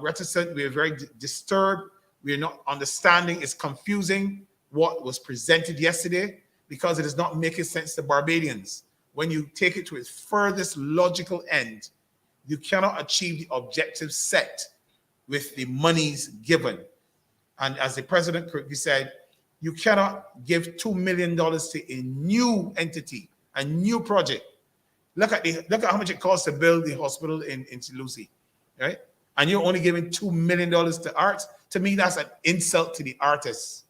Speaker 4: reticent. We are very disturbed. We are not understanding. It's confusing what was presented yesterday because it is not making sense to Barbadians. When you take it to its furthest logical end, you cannot achieve the objectives set with the monies given. And as the president correctly said, you cannot give $2 million to a new entity, a new project. Look at how much it costs to build the hospital in St. Lucie, right? And you're only giving $2 million to arts. To me, that's an insult to the artists.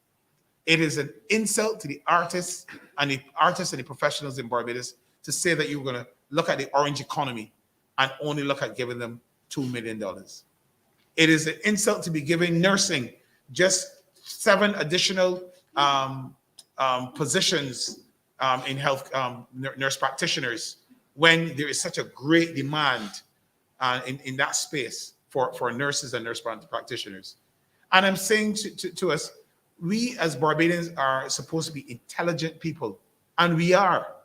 Speaker 4: It is an insult to the artists and the professionals in Barbados to say that you're going to look at the orange economy and only look at giving them $2 million. It is an insult to be giving nursing just 7 additional positions in health, nurse practitioners, when there is such a great demand in that space for nurses and nurse practitioners. And I'm saying to us, we as Barbadians are supposed to be intelligent people, and we are.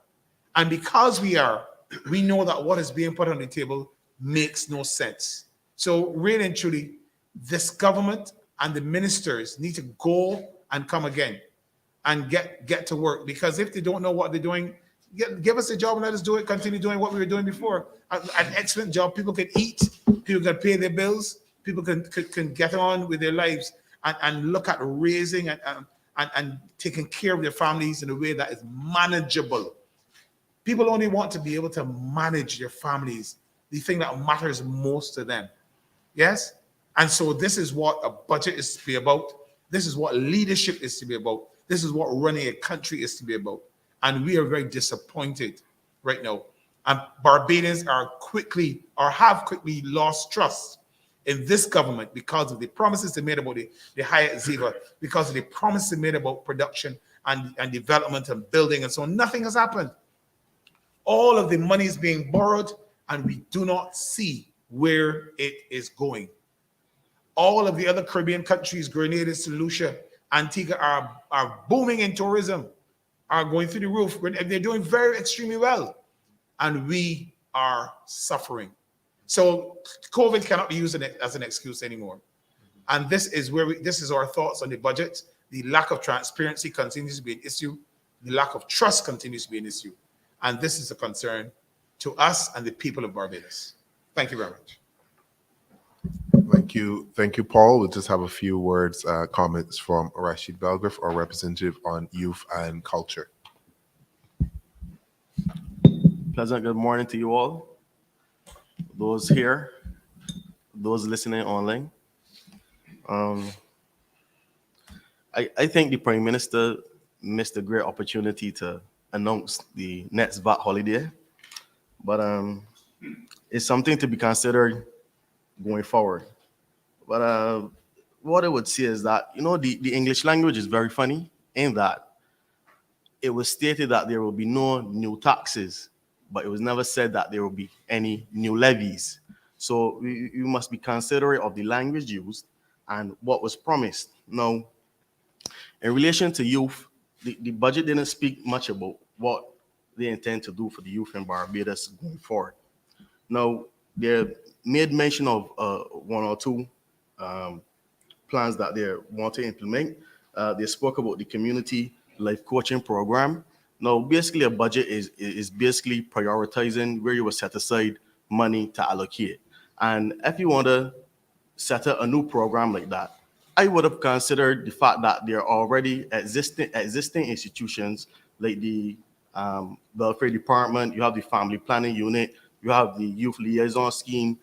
Speaker 4: And because we are, we know that what is being put on the table makes no sense. So really and truly, this government and the ministers need to go and come again and get to work. Because if they don't know what they're doing, give us a job and let us do it, continue doing what we were doing before. An excellent job. People can eat, people can pay their bills, people can get on with their lives and look at raising and taking care of their families in a way that is manageable. People only want to be able to manage their families, the thing that matters most to them. Yes? And so this is what a budget is to be about. This is what leadership is to be about. This is what running a country is to be about. And we are very disappointed right now. And Barbadians have quickly lost trust in this government because of the promises they made about the Hyatt Ziva, because of the promises they made about production and development and building and so on. Nothing has happened. All of the money is being borrowed, and we do not see where it is going. All of the other Caribbean countries, Grenada, St. Lucia, Antigua, are booming in tourism. are going through the roof. They're doing very extremely well. And we are suffering. So COVID cannot be used as an excuse anymore. And this is this is our thoughts on the budget. The lack of transparency continues to be an issue. The lack of trust continues to be an issue. And this is a concern to us and the people of Barbados. Thank you very much.
Speaker 1: Thank you, Paul. We'll just have a few words, comments from Rashid Belgriff, our representative on youth and culture.
Speaker 5: Pleasant good morning to you all. Those here, those listening online. I think the Prime Minister missed a great opportunity to announce the next VAT holiday, but it's something to be considered going forward. But what I would say is that, the English language is very funny in that it was stated that there will be no new taxes, but it was never said that there will be any new levies. So you must be considerate of the language used and what was promised. Now, in relation to youth, the budget didn't speak much about what they intend to do for the youth in Barbados going forward. Now, they made mention of one or two plans that they want to implement. They spoke about the community life coaching program. Now, basically, a budget is basically prioritizing where you will set aside money to allocate. And if you want to set up a new program like that, I would have considered the fact that there are already existing institutions like the welfare department, you have the family planning unit, you have the youth liaison scheme.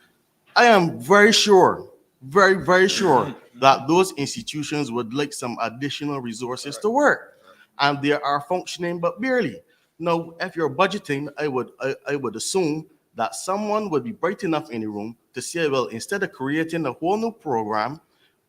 Speaker 5: I am very sure, very sure that those institutions would like some additional resources to work, and they are functioning but barely. Now, if you're budgeting, I would assume that someone would be bright enough in the room to say, well, instead of creating a whole new program,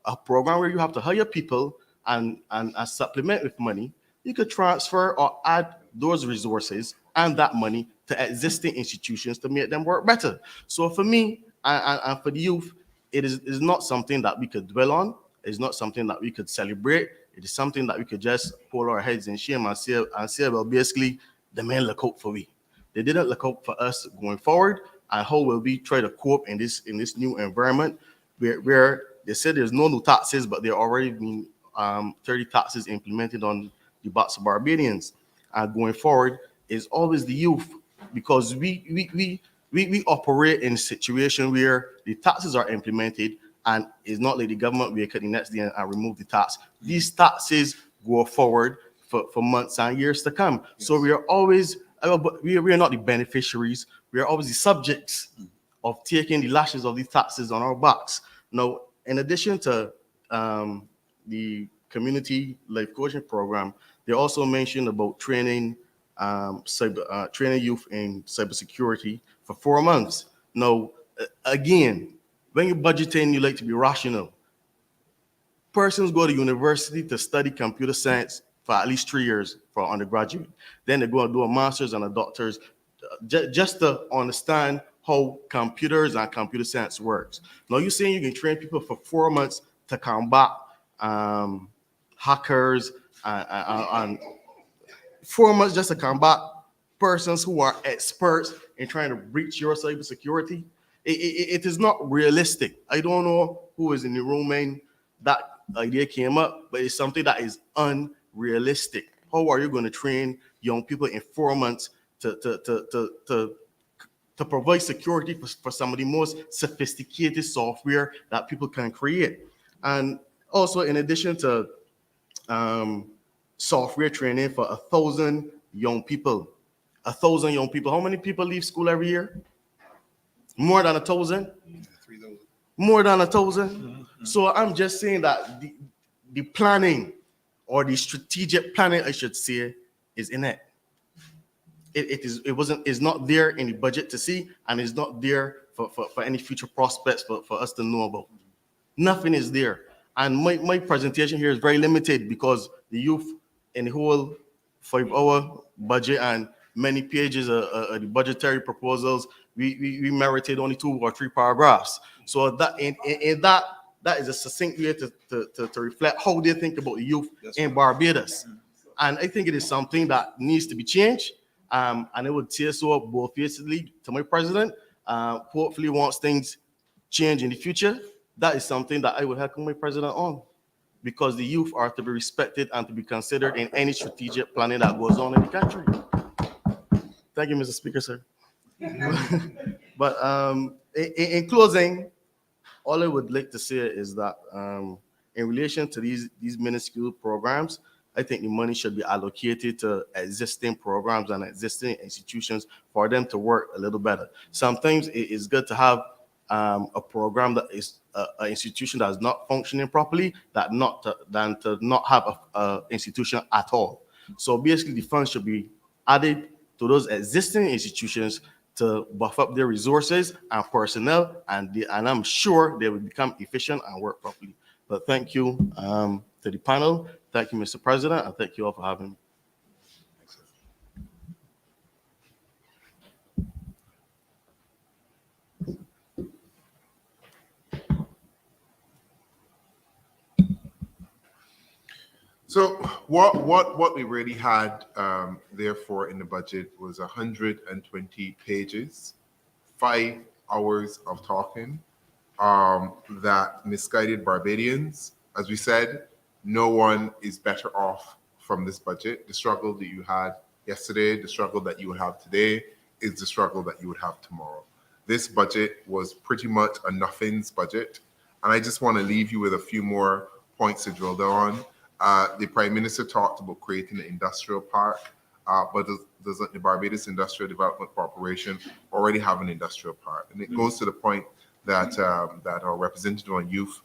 Speaker 5: a program where you have to hire people and supplement with money, you could transfer or add those resources and that money to existing institutions to make them work better. So for me and for the youth, it is not something that we could dwell on. It's not something that we could celebrate. It is something that we could just hold our heads in shame and say, well, basically, the men look out for we. They didn't look out for us going forward, and how will we try to cope in this new environment where they said there's no new taxes, but there already been 30 taxes implemented on the backs of Barbadians. And going forward is always the youth, because we operate in a situation where the taxes are implemented, and it's not like the government will cut the next day and remove the tax. These taxes go forward for months and years to come. So we are always, we are not the beneficiaries. We are always the subjects of taking the lashes of these taxes on our backs. Now, in addition to the community life coaching program, they also mentioned about training training youth in cybersecurity for 4 months. Now, again, when you're budgeting, you like to be rational. Persons go to university to study computer science for at least 3 years for undergraduate. Then they go and do a master's and a doctor's just to understand how computers and computer science works. Now, you're saying you can train people for 4 months to combat hackers and 4 months just to combat persons who are experts in trying to breach your cybersecurity. It is not realistic. I don't know who is in the room when that idea came up, but it's something that is unrealistic. How are you going to train young people in 4 months to provide security for some of the most sophisticated software that people can create? And also, in addition to software training for 1,000 young people, 1,000 young people. How many people leave school every year? More than 1,000? More than 1,000? So I'm just saying that the planning, or the strategic planning, I should say, is in it. It's not there in the budget to see, and it's not there for any future prospects for us to know about. Nothing is there. And my presentation here is very limited because the youth in the whole 5-hour budget and many pages of the budgetary proposals, we merited only 2 or 3 paragraphs. So that that is a succinct way to reflect how they think about the youth in Barbados. and I think it is something that needs to be changed. And I would say so both facedly to my president. Hopefully, once things change in the future, that is something that I would help my president on, because the youth are to be respected and to be considered in any strategic planning that goes on in the country. Thank you, Mr. Speaker, sir. But in closing, all I would like to say is that in relation to these minuscule programs, I think the money should be allocated to existing programs and existing institutions for them to work a little better. Sometimes it is good to have a program that is an institution that is not functioning properly, than to not have an institution at all. So basically, the funds should be added to those existing institutions to buff up their resources and personnel, and I'm sure they will become efficient and work properly. But thank you to the panel. Thank you, Mr. President, and thank you all for having me.
Speaker 1: So what we really had, therefore, in the budget was 120 pages, 5 hours of talking, that misguided Barbadians. As we said, no one is better off from this budget. The struggle that you had yesterday, the struggle that you would have today, is the struggle that you would have tomorrow. This budget was pretty much a nothings budget. And I just want to leave you with a few more points to drill down on. The Prime Minister talked about creating an industrial park, but does the Barbados Industrial Development Corporation already have an industrial park? And it goes to the point that our representative on youth,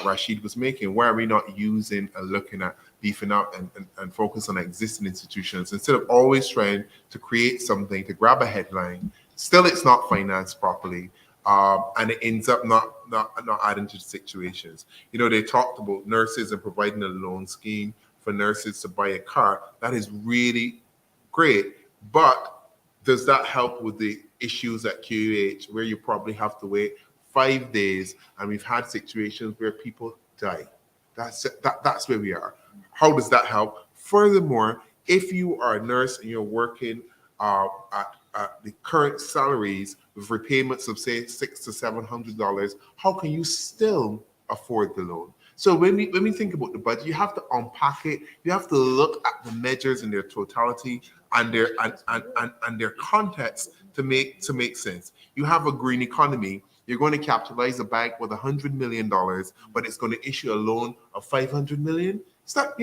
Speaker 1: Rashid, was making. Why are we not using and looking at beefing up and focus on existing institutions instead of always trying to create something to grab a headline? Still, it's not financed properly. And it ends up not adding to the situations. You know, they talked about nurses and providing a loan scheme for nurses to buy a car. That is really great. But does that help with the issues at QUH where you probably have to wait 5 days, and we've had situations where people die? That's where we are. How does that help? Furthermore, if you are a nurse and you're working at the current salaries with repayments of say $600 to $700, how can you still afford the loan? So when we think about the budget, you have to unpack it. You have to look at the measures in their totality and their context to make sense. You have a green economy. You're going to capitalize a bank with $100 million, but it's going to issue a loan of $500 million. It's not,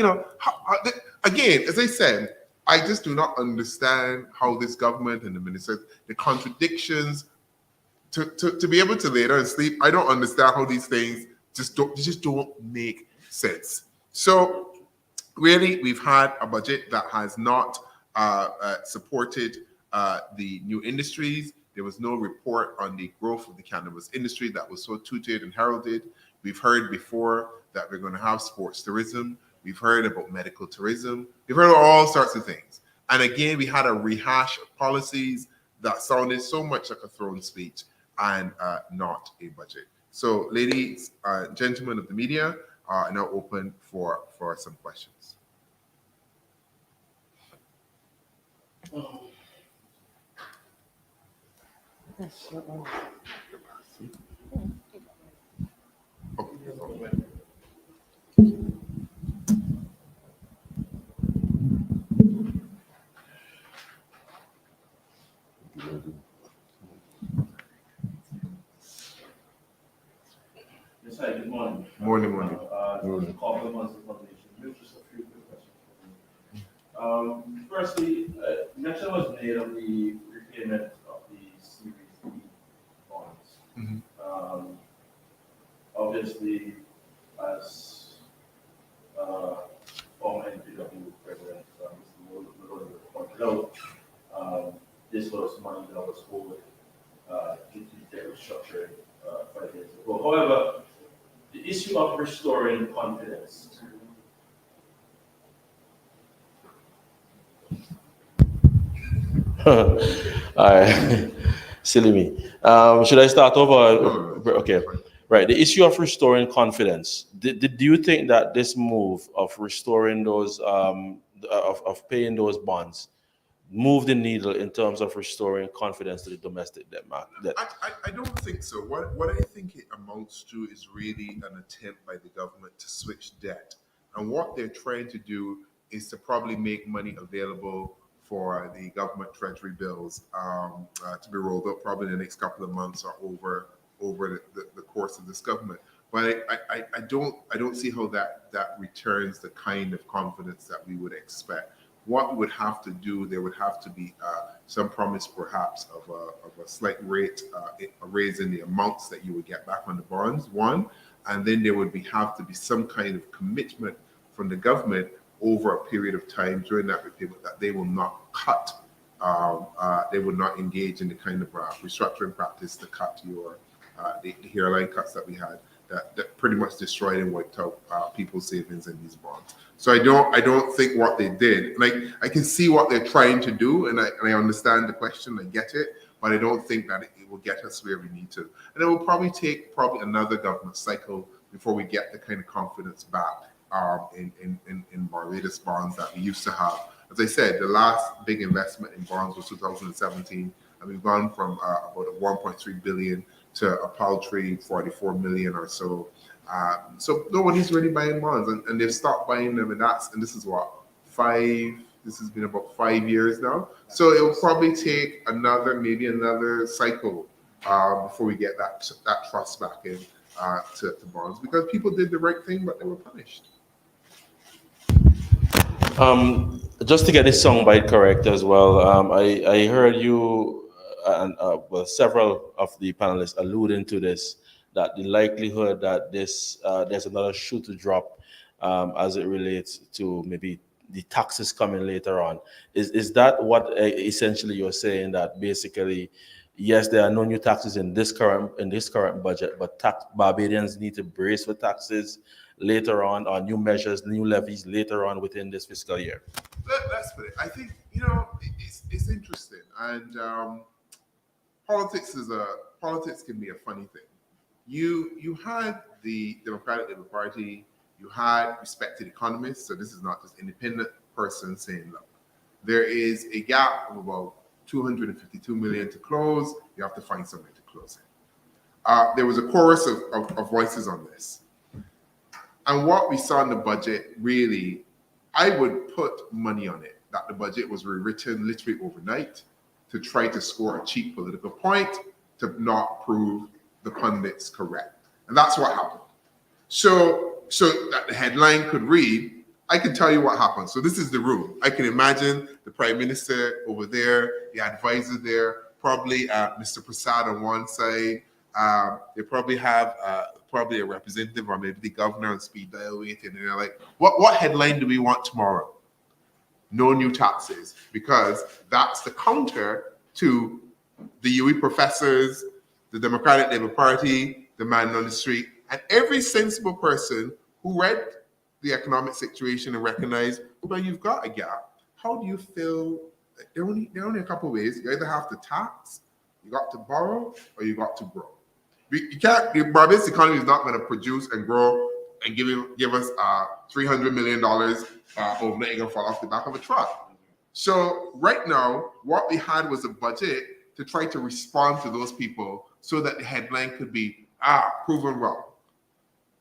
Speaker 1: again, as I said, I just do not understand how this government and the ministers, the contradictions, to be able to lay down and sleep. I don't understand how these things just don't make sense. So really, we've had a budget that has not supported the new industries. There was no report on the growth of the cannabis industry that was so touted and heralded. We've heard before that we're going to have sports tourism. We've heard about medical tourism. We've heard all sorts of things. And again, we had a rehash of policies that sounded so much like a throne speech and not a budget. So ladies and gentlemen of the media are now open for some questions.
Speaker 6: Yes, hi, good morning.
Speaker 1: Morning.
Speaker 6: Just a couple of months of information. Just a few quick questions. Firstly, mention was made of the repayment of the Series D bonds.
Speaker 1: Mm-hmm.
Speaker 6: Obviously, as former NPW President Mr. Mulroney pointed out, this was money that was owed due to the debt restructuring 5 years ago. However, the issue of restoring confidence.
Speaker 7: All right, silly me. Should I start over? Okay, right. The issue of restoring confidence. Do you think that this move of restoring those of paying those bonds move the needle in terms of restoring confidence to the domestic debt market?
Speaker 1: I don't think so. What I think it amounts to is really an attempt by the government to switch debt. And what they're trying to do is to probably make money available for the government treasury bills to be rolled up probably in the next couple of months or over the course of this government. But I don't see how that returns the kind of confidence that we would expect. What we would have to do, there would have to be some promise perhaps of a slight rate, a raise in the amounts that you would get back on the bonds, one, and then there would have to be some kind of commitment from the government over a period of time during that repayment that they will not cut, they would not engage in the kind of restructuring practice to cut the hairline cuts that we had that pretty much destroyed and wiped out people's savings in these bonds. So I don't think what they did, like I can see what they're trying to do, and I understand the question, I get it, but I don't think that it will get us where we need to. And it will probably take another government cycle before we get the kind of confidence back in Barbados bonds that we used to have. As I said, the last big investment in bonds was 2017, and we've gone from about 1.3 billion to a paltry 44 million or so. So nobody's really buying bonds, and they've stopped buying them, and this is what, this has been about 5 years now. So it will probably take maybe another cycle before we get that trust back in to bonds, because people did the right thing, but they were punished.
Speaker 7: Just to get this soundbite correct as well, I heard you and several of the panelists alluding to this, that the likelihood that there's another shoe to drop as it relates to maybe the taxes coming later on. Is that what essentially you're saying, that basically, yes, there are no new taxes in this current budget, but Barbadians need to brace for taxes later on, or new measures, new levies later on within this fiscal year?
Speaker 1: Let's put it. I think it's interesting, and politics can be a funny thing. You had the Democratic Labour Party, you had respected economists, so this is not just independent person saying, look, there is a gap of about 252 million to close. You have to find some way to close it. There was a chorus of voices on this. And what we saw in the budget, really, I would put money on it, that the budget was rewritten literally overnight to try to score a cheap political point to not prove the pundits correct. And that's what happened. So that the headline could read, I can tell you what happened. So this is the room. I can imagine the Prime Minister over there, the advisor there, probably Mr. Prasad on one side. They probably have probably a representative or maybe the governor on speed dial waiting. And they're like, what headline do we want tomorrow? No new taxes, because that's the counter to the UE professors, the Democratic Labour Party, the man on the street, and every sensible person who read the economic situation and recognized, well, you've got a gap. How do you fill? There are only a couple of ways. You either have to tax, you got to borrow, or you got to grow. You can't. The Barbados economy is not going to produce and grow and give us $300 million overnight and fall off the back of a truck. So right now, what we had was a budget to try to respond to those people so that the headline could be proven wrong.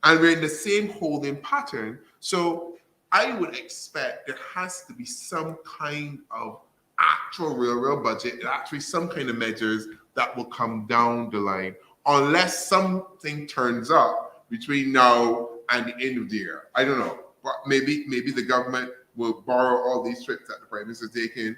Speaker 1: And we're in the same holding pattern. So I would expect there has to be some kind of actual real budget, and actually some kind of measures that will come down the line, unless something turns up between now and the end of the year. I don't know, but maybe the government will borrow all these trips that the Prime Minister is taking.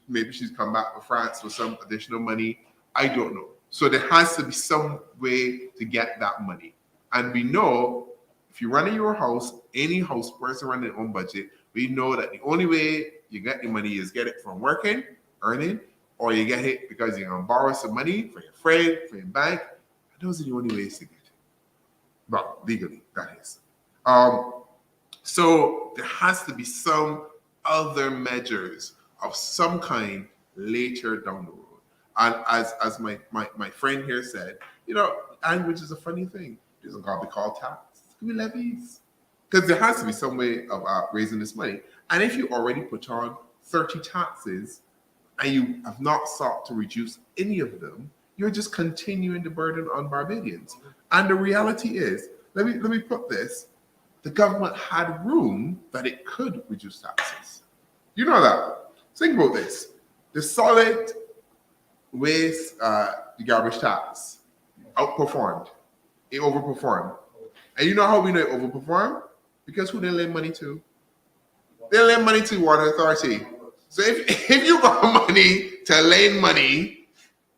Speaker 1: Maybe she's come back from France with some additional money. I don't know. So there has to be some way to get that money. And we know if you run in your house, any house person running their own budget, we know that the only way you get the money is get it from working, earning, or you get it because you're going to borrow some money for your friend, for your bank. And those are the only ways to get it. Well, legally, that is. So there has to be some other measures of some kind later down the road. And as my friend here said, language is a funny thing. It doesn't got to be called tax. It could be levies. It because there has to be some way of raising this money. And if you already put on 30 taxes and you have not sought to reduce any of them, you're just continuing the burden on Barbadians. And the reality is, let me put this, the government had room that it could reduce taxes. You know that. Think about this. The solid waste, the garbage tax outperformed. It overperformed. And you know how we know it overperformed? Because who they lend money to? They lend money to Water Authority. So if you got money to lend money,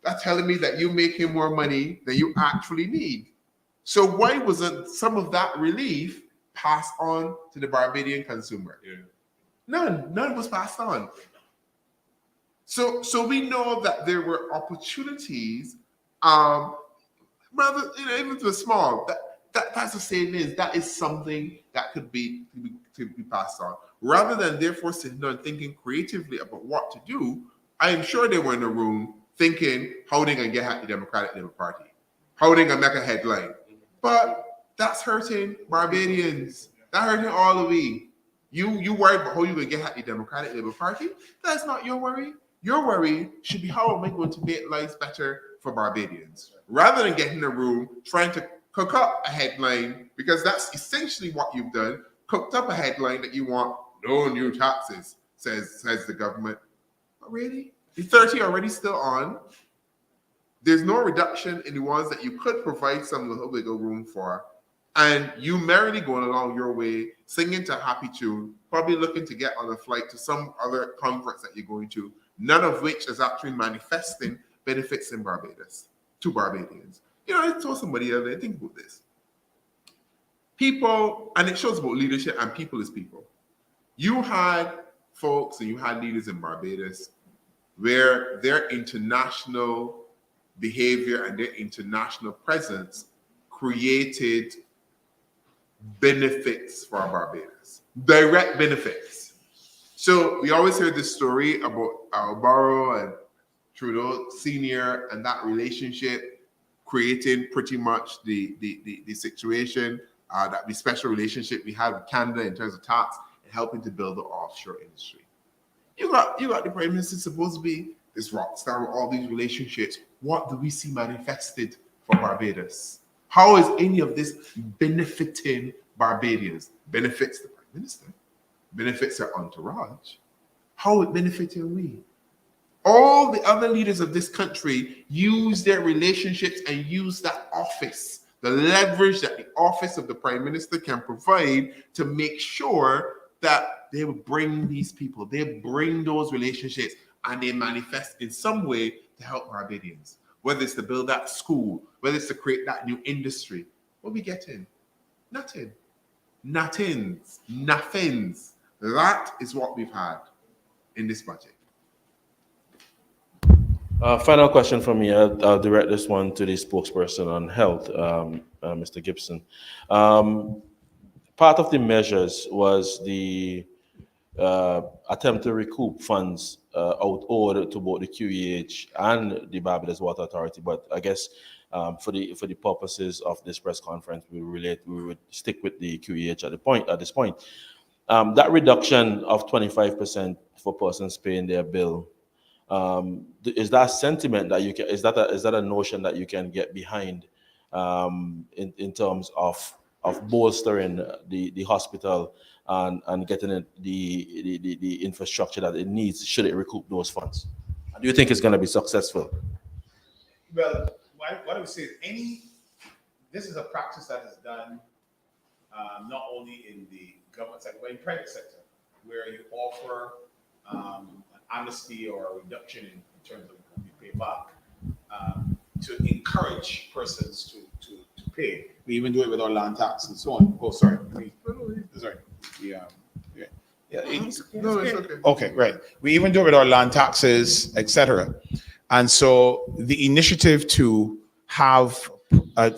Speaker 1: that's telling me that you're making more money than you actually need. So why wasn't some of that relief passed on to the Barbadian consumer?
Speaker 2: Yeah.
Speaker 1: None was passed on. So we know that there were opportunities, rather, even to small. That's the same is that is something that could be passed on. Rather than therefore sitting down thinking creatively about what to do, I am sure they were in the room thinking how they gonna get at the Democratic Labour Party, how they gonna make a headline. But that's hurting Barbadians. That hurting all of we. You worry about how you gonna get at the Democratic Labour Party? That's not your worry. Your worry should be how am I going to make lives better for Barbadians? Rather than getting in a room trying to cook up a headline, because that's essentially what you've done, cooked up a headline that you want no new taxes, says the government. But really? The 30 already still on. There's no reduction in the ones that you could provide some little wiggle room for. And you merrily going along your way, singing to a happy tune, probably looking to get on a flight to some other conference that you're going to, none of which is actually manifesting benefits in Barbados, to Barbadians. You know, I told somebody the other day, think about this. People, and it shows about leadership and people is people. You had folks and you had leaders in Barbados where their international behavior and their international presence created benefits for Barbados, direct benefits. So we always hear this story about Barrow and Trudeau Senior and that relationship creating pretty much the situation, that the special relationship we had with Canada in terms of tax and helping to build the offshore industry. You got the Prime Minister supposed to be this rock star with all these relationships. What do we see manifested for Barbados? How is any of this benefiting Barbadians? Benefits the Prime Minister, benefits their entourage. How it benefiting we? All the other leaders of this country use their relationships and use that office, the leverage that the office of the Prime Minister can provide to make sure that they will bring these people, they bring those relationships and they manifest in some way to help Barbadians. Whether it's to build that school, whether it's to create that new industry. What we getting? Nothing. Nothings. Nothings. That is what we've had in this budget.
Speaker 7: Final question from me. I'll direct this one to the spokesperson on health, Mr. Gibson. Part of the measures was the attempt to recoup funds owed to both the QEH and the Barbados Water Authority. But I guess for the purposes of this press conference, we would stick with the QEH at this point. That reduction of 25% for persons paying their bill. Is that sentiment that you can? Is that a notion that you can get behind in terms of bolstering the hospital and getting it the infrastructure that it needs should it recoup those funds? Do you think it's going to be successful?
Speaker 4: Well, what I would say is this is a practice that is done not only in the government sector, but in private sector, where you offer an amnesty or a reduction in terms of what you pay back to encourage persons to pay. We even do it with our land tax and so on. Oh, sorry. Sorry. Yeah.
Speaker 1: No, it's okay.
Speaker 4: Okay, right. We even do it with our land taxes, etc. And so the initiative to have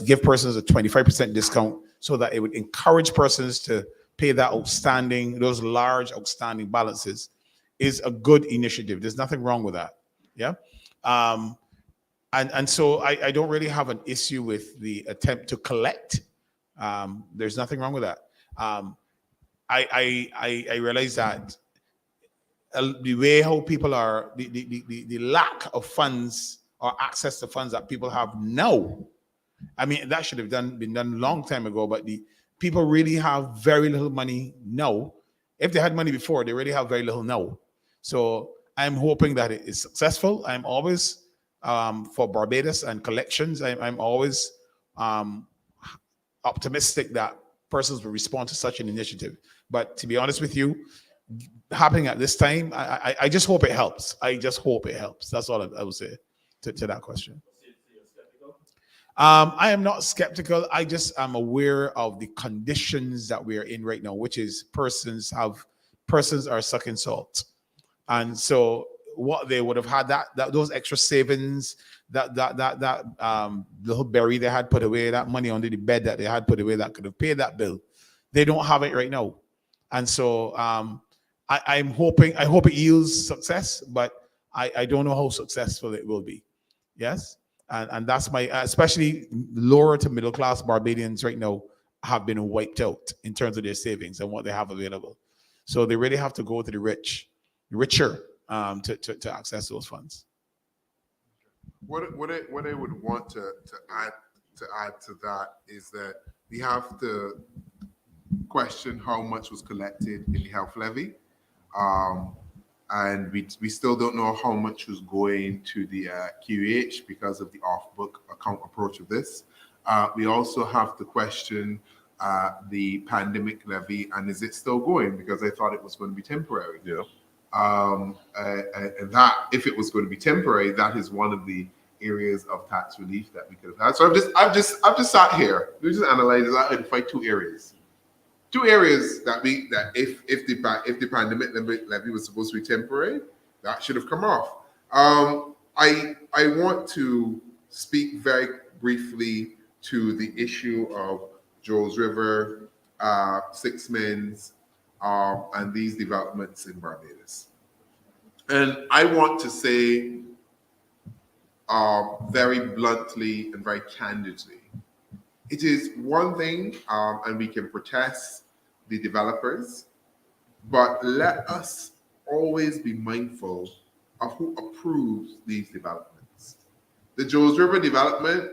Speaker 4: give persons a 25% discount so that it would encourage persons to pay those large outstanding balances is a good initiative. There's nothing wrong with that. Yeah. And so I don't really have an issue with the attempt to collect. There's nothing wrong with that. I realize that the way how people are, the lack of funds or access to funds that people have now. I mean, that should have been done a long time ago, but the people really have very little money now. If they had money before, they really have very little now. So I'm hoping that it is successful. I'm always for Barbados and collections. I'm always optimistic that persons will respond to such an initiative. But to be honest with you, happening at this time, I just hope it helps. I just hope it helps. That's all I would say to that question. I am not skeptical. I just am aware of the conditions that we are in right now, which is persons are sucking salt, and so what they would have had that those extra savings, that little berry they had put away, that money under the bed that they had put away that could have paid that bill, they don't have it right now, and so I hope it yields success, but I don't know how successful it will be. Yes. And that's especially lower to middle class Barbadians right now have been wiped out in terms of their savings and what they have available. So they really have to go to the richer to access those funds.
Speaker 1: What I would want to add to that is that we have to question how much was collected in the health levy. And we still don't know how much was going to the QEH because of the off-book account approach of this. We also have to question the pandemic levy, and is it still going? Because I thought it was going to be temporary.
Speaker 2: Yeah.
Speaker 1: And that, if it was going to be temporary, that is one of the areas of tax relief that we could have had. So I've just sat here. We just analyzed that and find two areas that if the pandemic levy was supposed to be temporary, that should have come off. I want to speak very briefly to the issue of Joes River, Sixmans, and these developments in Barbados. And I want to say very bluntly and very candidly, it is one thing, and we can protest the developers, but let us always be mindful of who approves these developments. The Joes River development,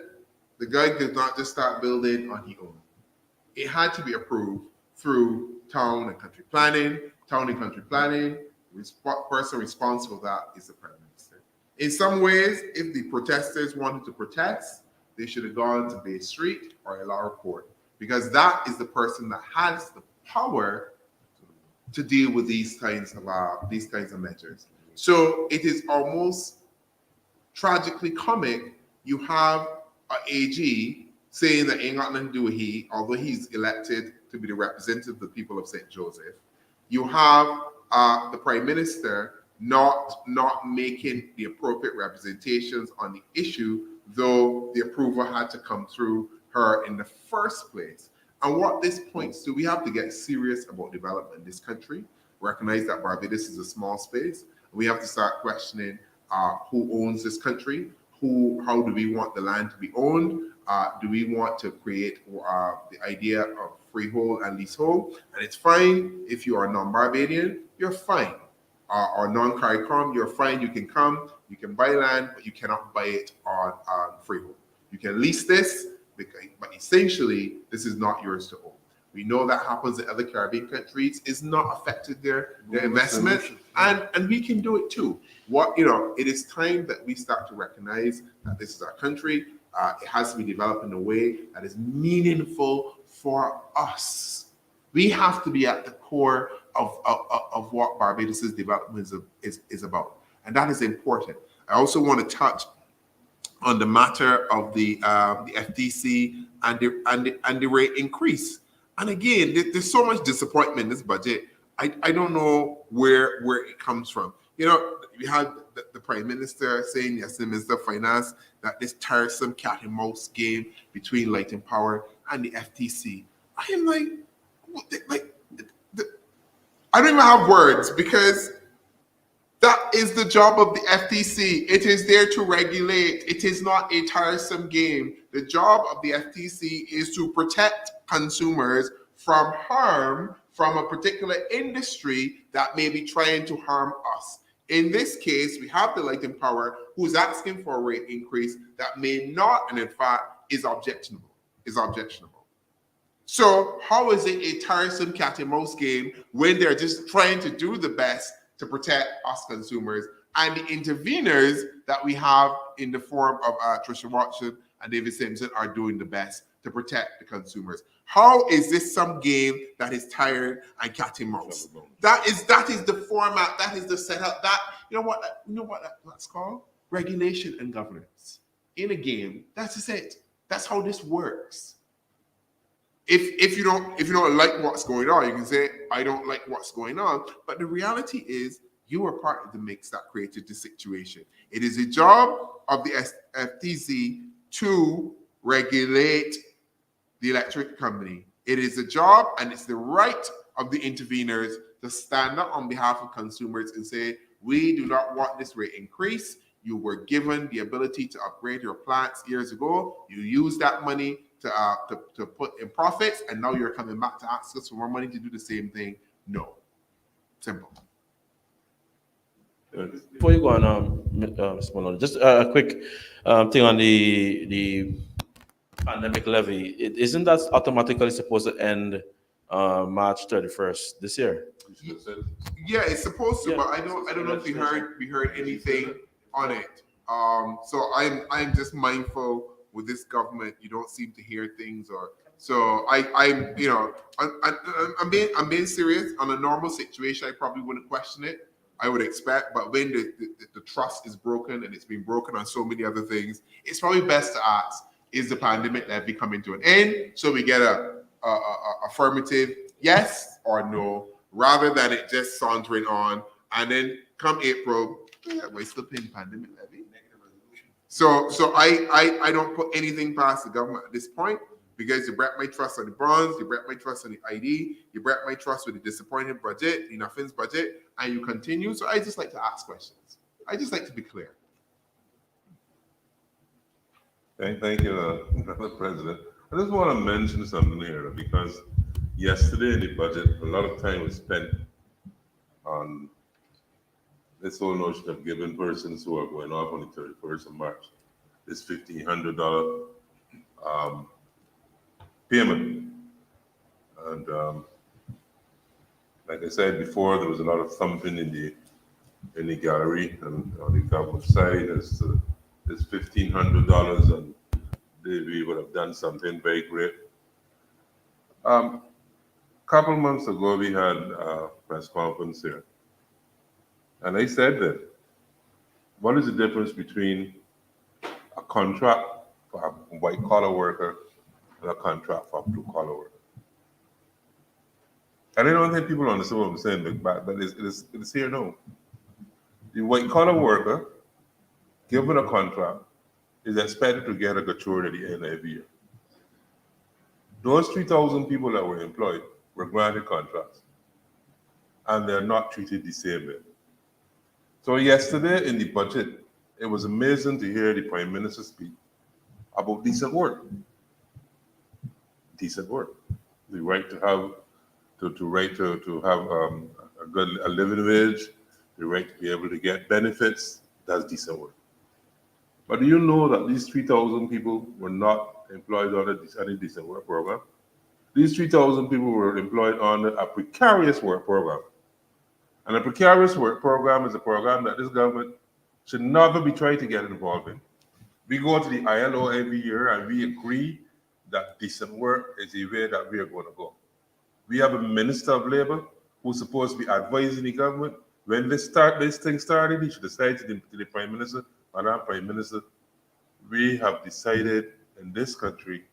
Speaker 1: the guy did not just start building on his own. It had to be approved through town and country planning. Town and country planning, the person responsible for that is the Prime Minister. In some ways, if the protesters wanted to protest, they should have gone to Bay Street or Illawarra Court, because that is the person that has the power to deal with these kinds of measures. So it is almost tragically comic. You have an AG saying that ain't got nothing to do with he, although he's elected to be the representative of the people of St. Joseph. You have the Prime Minister not making the appropriate representations on the issue, though the approval had to come through her in the first place. And what this points to, we have to get serious about development in this country, recognize that Barbados is a small space. We have to start questioning who owns this country, how do we want the land to be owned? Do we want to create the idea of freehold and leasehold? And it's fine if you are non-Barbadian, you're fine. Or non-CARICOM, you're fine, you can come, you can buy land, but you cannot buy it on freehold. You can lease this, but essentially, this is not yours to own. We know that happens in other Caribbean countries. It's not affected their investment, and we can do it too. It is time that we start to recognize that this is our country. It has to be developed in a way that is meaningful for us. We have to be at the core of what Barbados' development is about, and that is important. I also want to touch on the matter of the FTC and the rate increase. And again, there's so much disappointment in this budget. I don't know where it comes from. We had the Prime Minister saying, yes, the Minister of Finance, that this tiresome cat and mouse game between Light and Power and the FTC. I am I don't even have words, because that is the job of the FTC. It is there to regulate. It is not a tiresome game. The job of the FTC is to protect consumers from harm from a particular industry that may be trying to harm us. In this case, we have the Light and Power who's asking for a rate increase that may not, and in fact, is objectionable. So how is it a tiresome cat and mouse game when they're just trying to do the best to protect us consumers, and the interveners that we have in the form of Tricia Watson and David Simpson are doing the best to protect the consumers? How is this some game that is tired and cat and mouse? That is the format. That is the setup. That you know what that's called? Regulation and governance. In a game, that's just it. That's how this works. If you don't like what's going on, you can say, I don't like what's going on. But the reality is you are part of the mix that created the situation. It is a job of the FTC to regulate the electric company. It is a job and it's the right of the interveners to stand up on behalf of consumers and say, we do not want this rate increase. You were given the ability to upgrade your plants years ago. You used that money to put in profits, and now you're coming back to ask us for more money to do the same thing. No. Simple.
Speaker 7: Before you go on, Mr. Maloney, just a quick thing on the pandemic levy. Isn't that automatically supposed to end March 31st this year?
Speaker 1: Yeah, it's supposed to,
Speaker 7: Yeah.
Speaker 1: but I don't know if we heard anything on it. So I'm just mindful with this government. You don't seem to hear things, or so I'm being serious. On a normal situation, I probably wouldn't question it. I would expect, but when the trust is broken, and it's been broken on so many other things, it's probably best to ask: is the pandemic levy coming to an end? So we get a affirmative yes or no, rather than it just sauntering on, and then come April, we're still paying pandemic levy. So I don't put anything past the government at this point, because you break my trust on the bonds, you break my trust on the ID, you break my trust with the disappointing budget, the nothing's budget, and you continue. So I just like to ask questions. I just like to be clear.
Speaker 2: Thank you, Mr. President. I just want to mention something here, because yesterday in the budget, a lot of time was spent on this whole notion of giving persons who are going off on the 31st of March this $1,500 payment. And like I said before, there was a lot of thumping in the gallery and on the government side as to this $1,500, and we would have done something very great. Couple months ago, we had a press conference here, and I said that what is the difference between a contract for a white collar worker and a contract for a blue collar worker? And I don't think people understand what I'm saying, but it is here now. The white collar worker, given a contract, is expected to get a gratuity at the end of every year. Those 3,000 people that were employed were granted contracts, and they're not treated the same way. So yesterday in the budget, it was amazing to hear the Prime Minister speak about decent work. Decent work. The right to have a living wage, the right to be able to get benefits. That's decent work. But do you know that these 3,000 people were not employed under any decent work program? These 3,000 people were employed under a precarious work program. And a precarious work program is a program that this government should never be trying to get involved in. We go to the ILO every year and we agree that decent work is the way that we are going to go. We have a Minister of Labor who's supposed to be advising the government. When this thing started, he should have said to the Prime Minister, Madam Prime Minister, we have decided in this country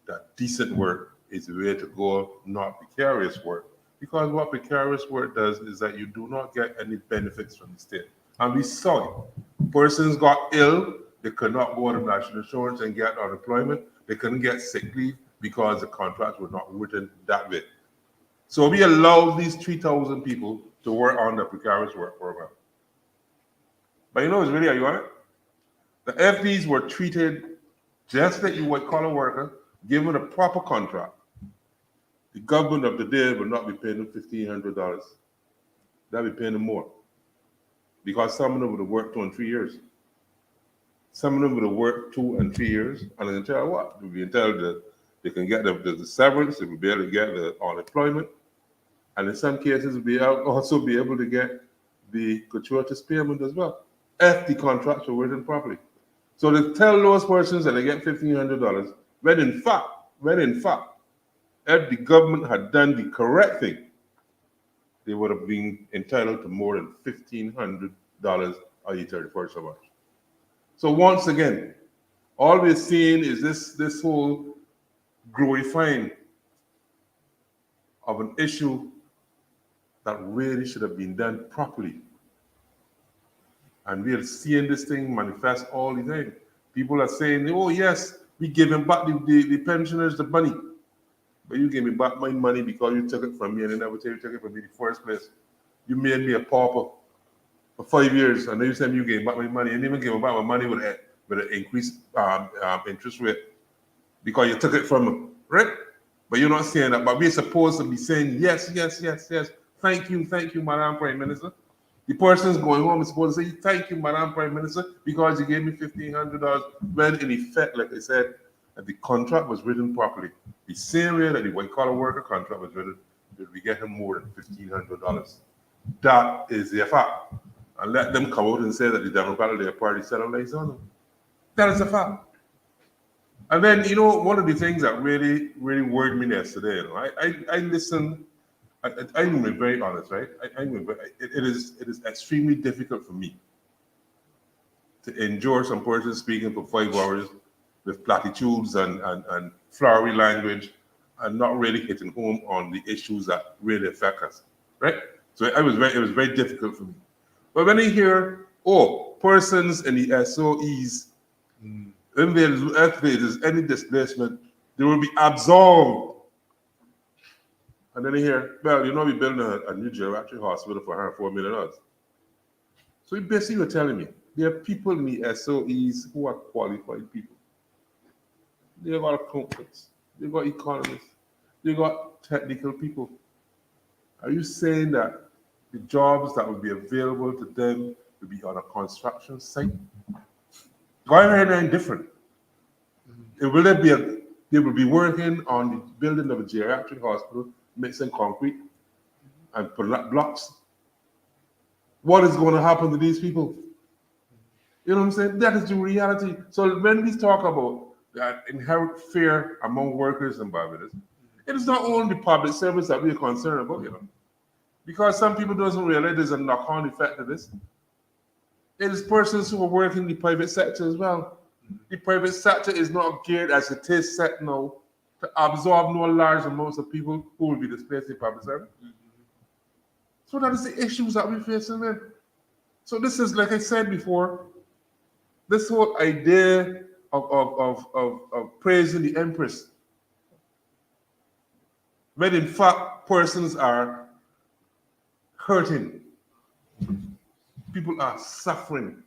Speaker 2: that decent work is the way to go, not precarious work. Because what precarious work does is that you do not get any benefits from the state. And we saw it. Persons got ill, they could not go to national insurance and get unemployment. They couldn't get sick leave because the contracts were not written that way. So we allowed these 3,000 people to work on the precarious work program. But you know what's really ironic? The FDs were treated just like you white collar worker, given a proper contract. the government of the day will not be paying them $1,500. They'll be paying them more. Because some of them would have worked 2 and 3 years. Some of them would have worked 2 and 3 years, and then tell you what, they'll be entitled to, they can get the severance, they will be able to get the unemployment, and in some cases, also be able to get the gratuitous payment as well, if the contracts are written properly. So they tell those persons that they get $1,500, when in fact, if the government had done the correct thing, they would have been entitled to more than $1,500 on the 31st of March. So once again, all we're seeing is this whole glorifying of an issue that really should have been done properly. And we are seeing this thing manifest all the time. People are saying, oh yes, we giving back the pensioners the money. But you gave me back my money because you took it from me and you never took it from me in the first place. You made me a pauper for 5 years, and then you said you gave back my money, and even gave back my money with an increased interest rate because you took it from me, right? But you're not saying that. But we're supposed to be saying yes. Thank you, Madam Prime Minister. The person's going home is supposed to say thank you, Madam Prime Minister, because you gave me $1,500. When in effect, like I said, that the contract was written properly, the same way that the white collar worker contract was written, that we get him more than $1,500. That is the fact. And let them come out and say that the Democratic Party set up lights on them. That is a fact. And then, you know, one of the things that really worried me yesterday, you know, I listened, I'm being very honest, right? It is extremely difficult for me to endure some person speaking for 5 hours with platitudes and flowery language and not really hitting home on the issues that really affect us, right? So it was very difficult for me. But when I hear, persons in the SOEs, if there is any displacement, they will be absolved. And then I hear, well, you know, we're building a new geriatric hospital for $104 million. So basically you're telling me there are people in the SOEs who are qualified people. They've got accountants, they've got economists, they've got technical people. Are you saying that the jobs that would be available to them would be on a construction site? Why are they different? They will be working on the building of a geriatric hospital, mixing concrete and putting up blocks. What is going to happen to these people? You know what I'm saying? That is the reality. So when we talk about that inherent fear among workers in Barbados, it is not only the public service that we are concerned about, you know. Because some people don't realize there's a knock-on effect of this. It is persons who are working in the private sector as well. The private sector is not geared as it is set now to absorb no large amounts of people who will be displaced in public service. So that is the issues that we're facing then. So this is, like I said before, this whole idea of praising the Empress, when in fact persons are hurting, people are suffering.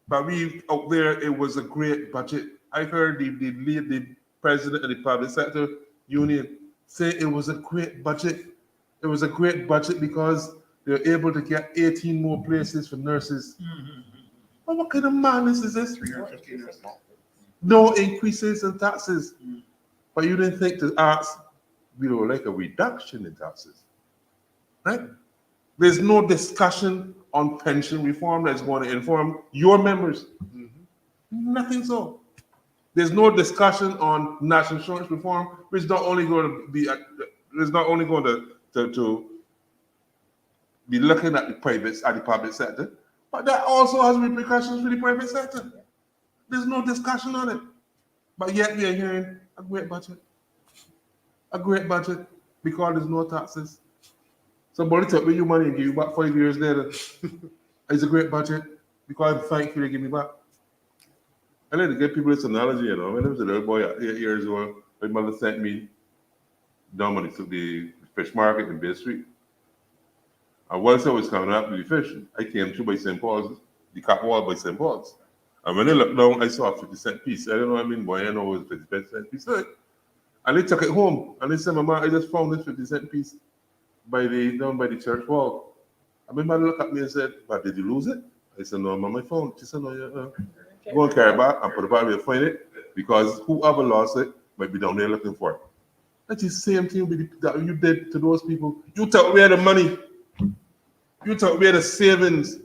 Speaker 2: But we out there, it was a great budget. I heard the president of the public sector union say it was a great budget. It was a great budget because they were able to get 18 more places for nurses. Well, what kind of madness is this? No increases in taxes. But you didn't think to ask, like a reduction in taxes, right? There's no discussion on pension reform that's going to inform your members. Nothing so. There's no discussion on national insurance reform, which is not only going to be to be looking at the public sector, but that also has repercussions for the private sector. There's no discussion on it. But yet we are hearing a great budget because there's no taxes. Somebody took me your money and give you back 5 years later. It's a great budget because I'm thankful they give me back. I like to give people this analogy, you know. When I was a little boy at 8 years old, my mother sent me down to the fish market in Bay Street. And whilst I was coming up with the fish, I came through by St. Paul's, the cat wall by St. Paul's. And when I looked down, I saw a 50-cent piece. I don't know what I mean, boy, I know it was a 50-cent piece. And they took it home. And they said, Mama, I just found this 50-cent piece down by the church wall. And my mother looked at me and said, but did you lose it? I said, no, I'm on my phone. She said, no, yeah. Go and carry it back and put it back where you find it, because whoever lost it might be down there looking for it. That's the same thing that you did to those people. You took away the money. You took away the savings.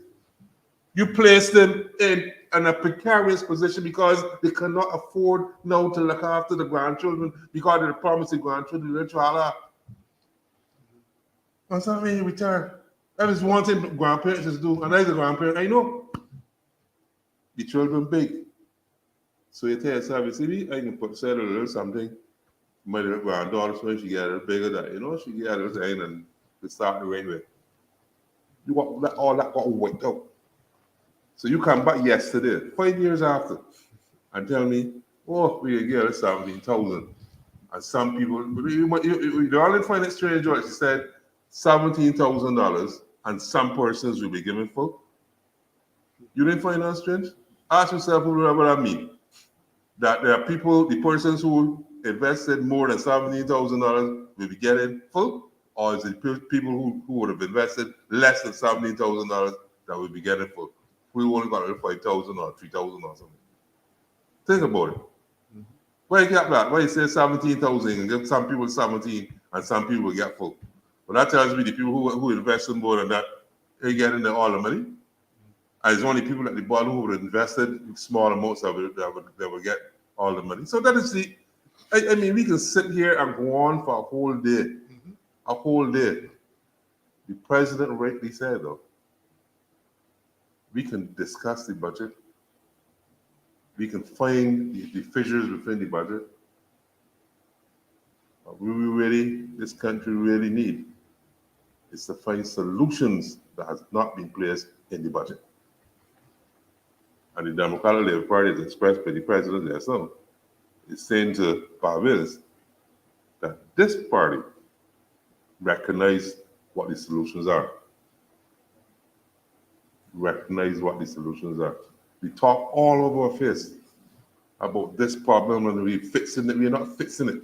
Speaker 2: You placed them in a precarious position because they cannot afford now to look after the grandchildren because of the promise of grandchildren. That's not when you retire. That is one thing grandparents just do. And as a grandparent, I know the children big. So you tell yourself, you see me, I can put a little something. My little granddaughter, when she get a little bigger, that she get a little thing and to start the rain with. You got all that got wiped out. So you come back yesterday, 5 years after, and tell me, oh, we get 17,000. And some people, the only find it strange, George, she said $17,000 and some persons will be given full. You didn't find that strange? Ask yourself what that means. That there are people, the persons who invested more than $17,000 will be getting full, or is it people who would have invested less than $17,000 that will be getting full? We only got 5,000 or 3,000 or something. Think about it. Why you get that? Why you say 17,000 and give some people 17 and some people will get full? Well, that tells me the people who invested more than that, they're getting all the money. And it's only people at the bottom who would have invested small amounts of it that will get all the money. So that is I mean, we can sit here and go on for a whole day. A whole day. The president rightly said, though, we can discuss the budget. We can find the fissures within the budget. But this country really need is to find solutions that has not been placed in the budget. And the Democratic Labour Party is expressed by the president there, so is saying to Barbados that this party recognize what the solutions are. Recognize what the solutions are. We talk all over our face about this problem and we're fixing it. We're not fixing it.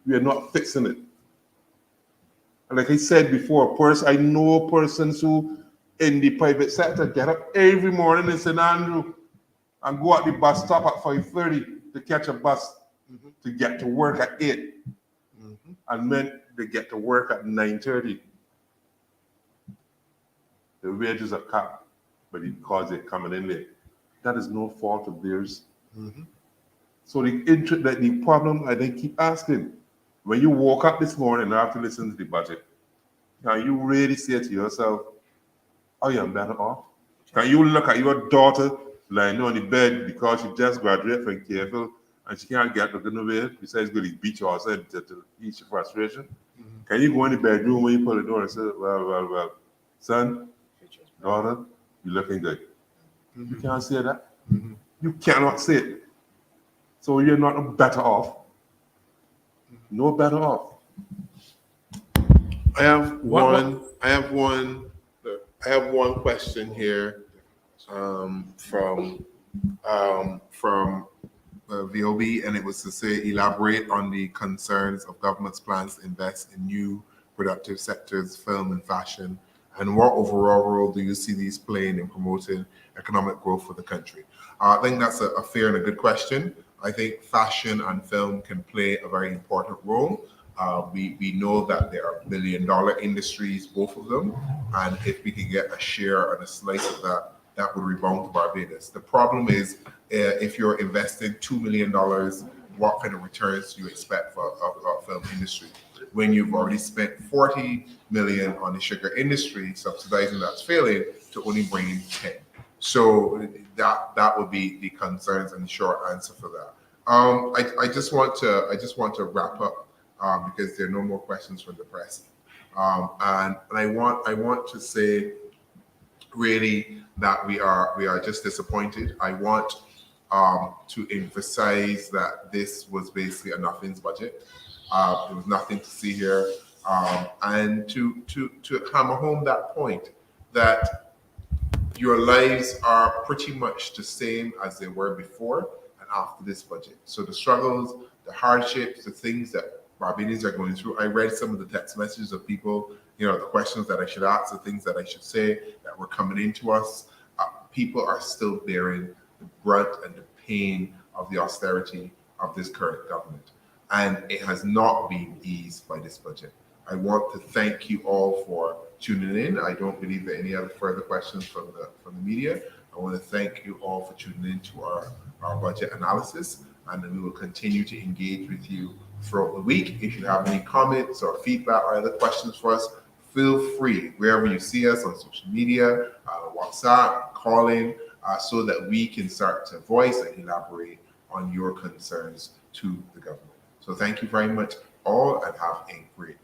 Speaker 2: We are not fixing it. And like I said before, I know persons who in the private sector get up every morning in St. Andrew and go at the bus stop at 5:30 to catch a bus to get to work at 8. And then they get to work at 9:30. The wages are cut, but because they're coming in late. That is no fault of theirs. So the problem, I then keep asking, when you woke up this morning after listening to the budget, can you really say to yourself, I am better off? Can you look at your daughter lying on the bed because she just graduated from KFL and she can't get to nowhere besides go to the beach or outside to ease your frustration? Can you go in the bedroom when you pull the door and say, well, son, daughter, you're looking good? You can't say that. You cannot say it. So you're not better off. No better off.
Speaker 1: I have one question here from VOB, and it was to say elaborate on the concerns of government's plans to invest in new productive sectors, film and fashion, and what overall role do you see these playing in promoting economic growth for the country? I think that's a fair and a good question. I think fashion and film can play a very important role. We know that there are billion-dollar industries, both of them, and if we can get a share and a slice of that, that would rebound to Barbados. The problem is, if you're investing $2 million, what kind of returns do you expect for a film industry? When you've already spent $40 million on the sugar industry, subsidizing that's failing, to only bring in 10. So that would be the concerns and the short answer for that. I just want to wrap up because there are no more questions from the press. And I want to say really that we are just disappointed. I want to emphasize that this was basically a nothings budget. There was nothing to see here, and to hammer home that point that your lives are pretty much the same as they were before and after this budget. So the struggles the hardships, the things that Barbadians are going through. I read some of the text messages of people, the questions that I should ask, the things that I should say that were coming into us. People are still bearing the brunt and the pain of the austerity of this current government. And it has not been eased by this budget. I want to thank you all for tuning in. I don't believe that any other further questions from the media. I want to thank you all for tuning in to our budget analysis, and we will continue to engage with you throughout the week. If you have any comments or feedback or other questions for us, feel free, wherever you see us on social media, WhatsApp, calling, so that we can start to voice and elaborate on your concerns to the government. So thank you very much all, and have a great day.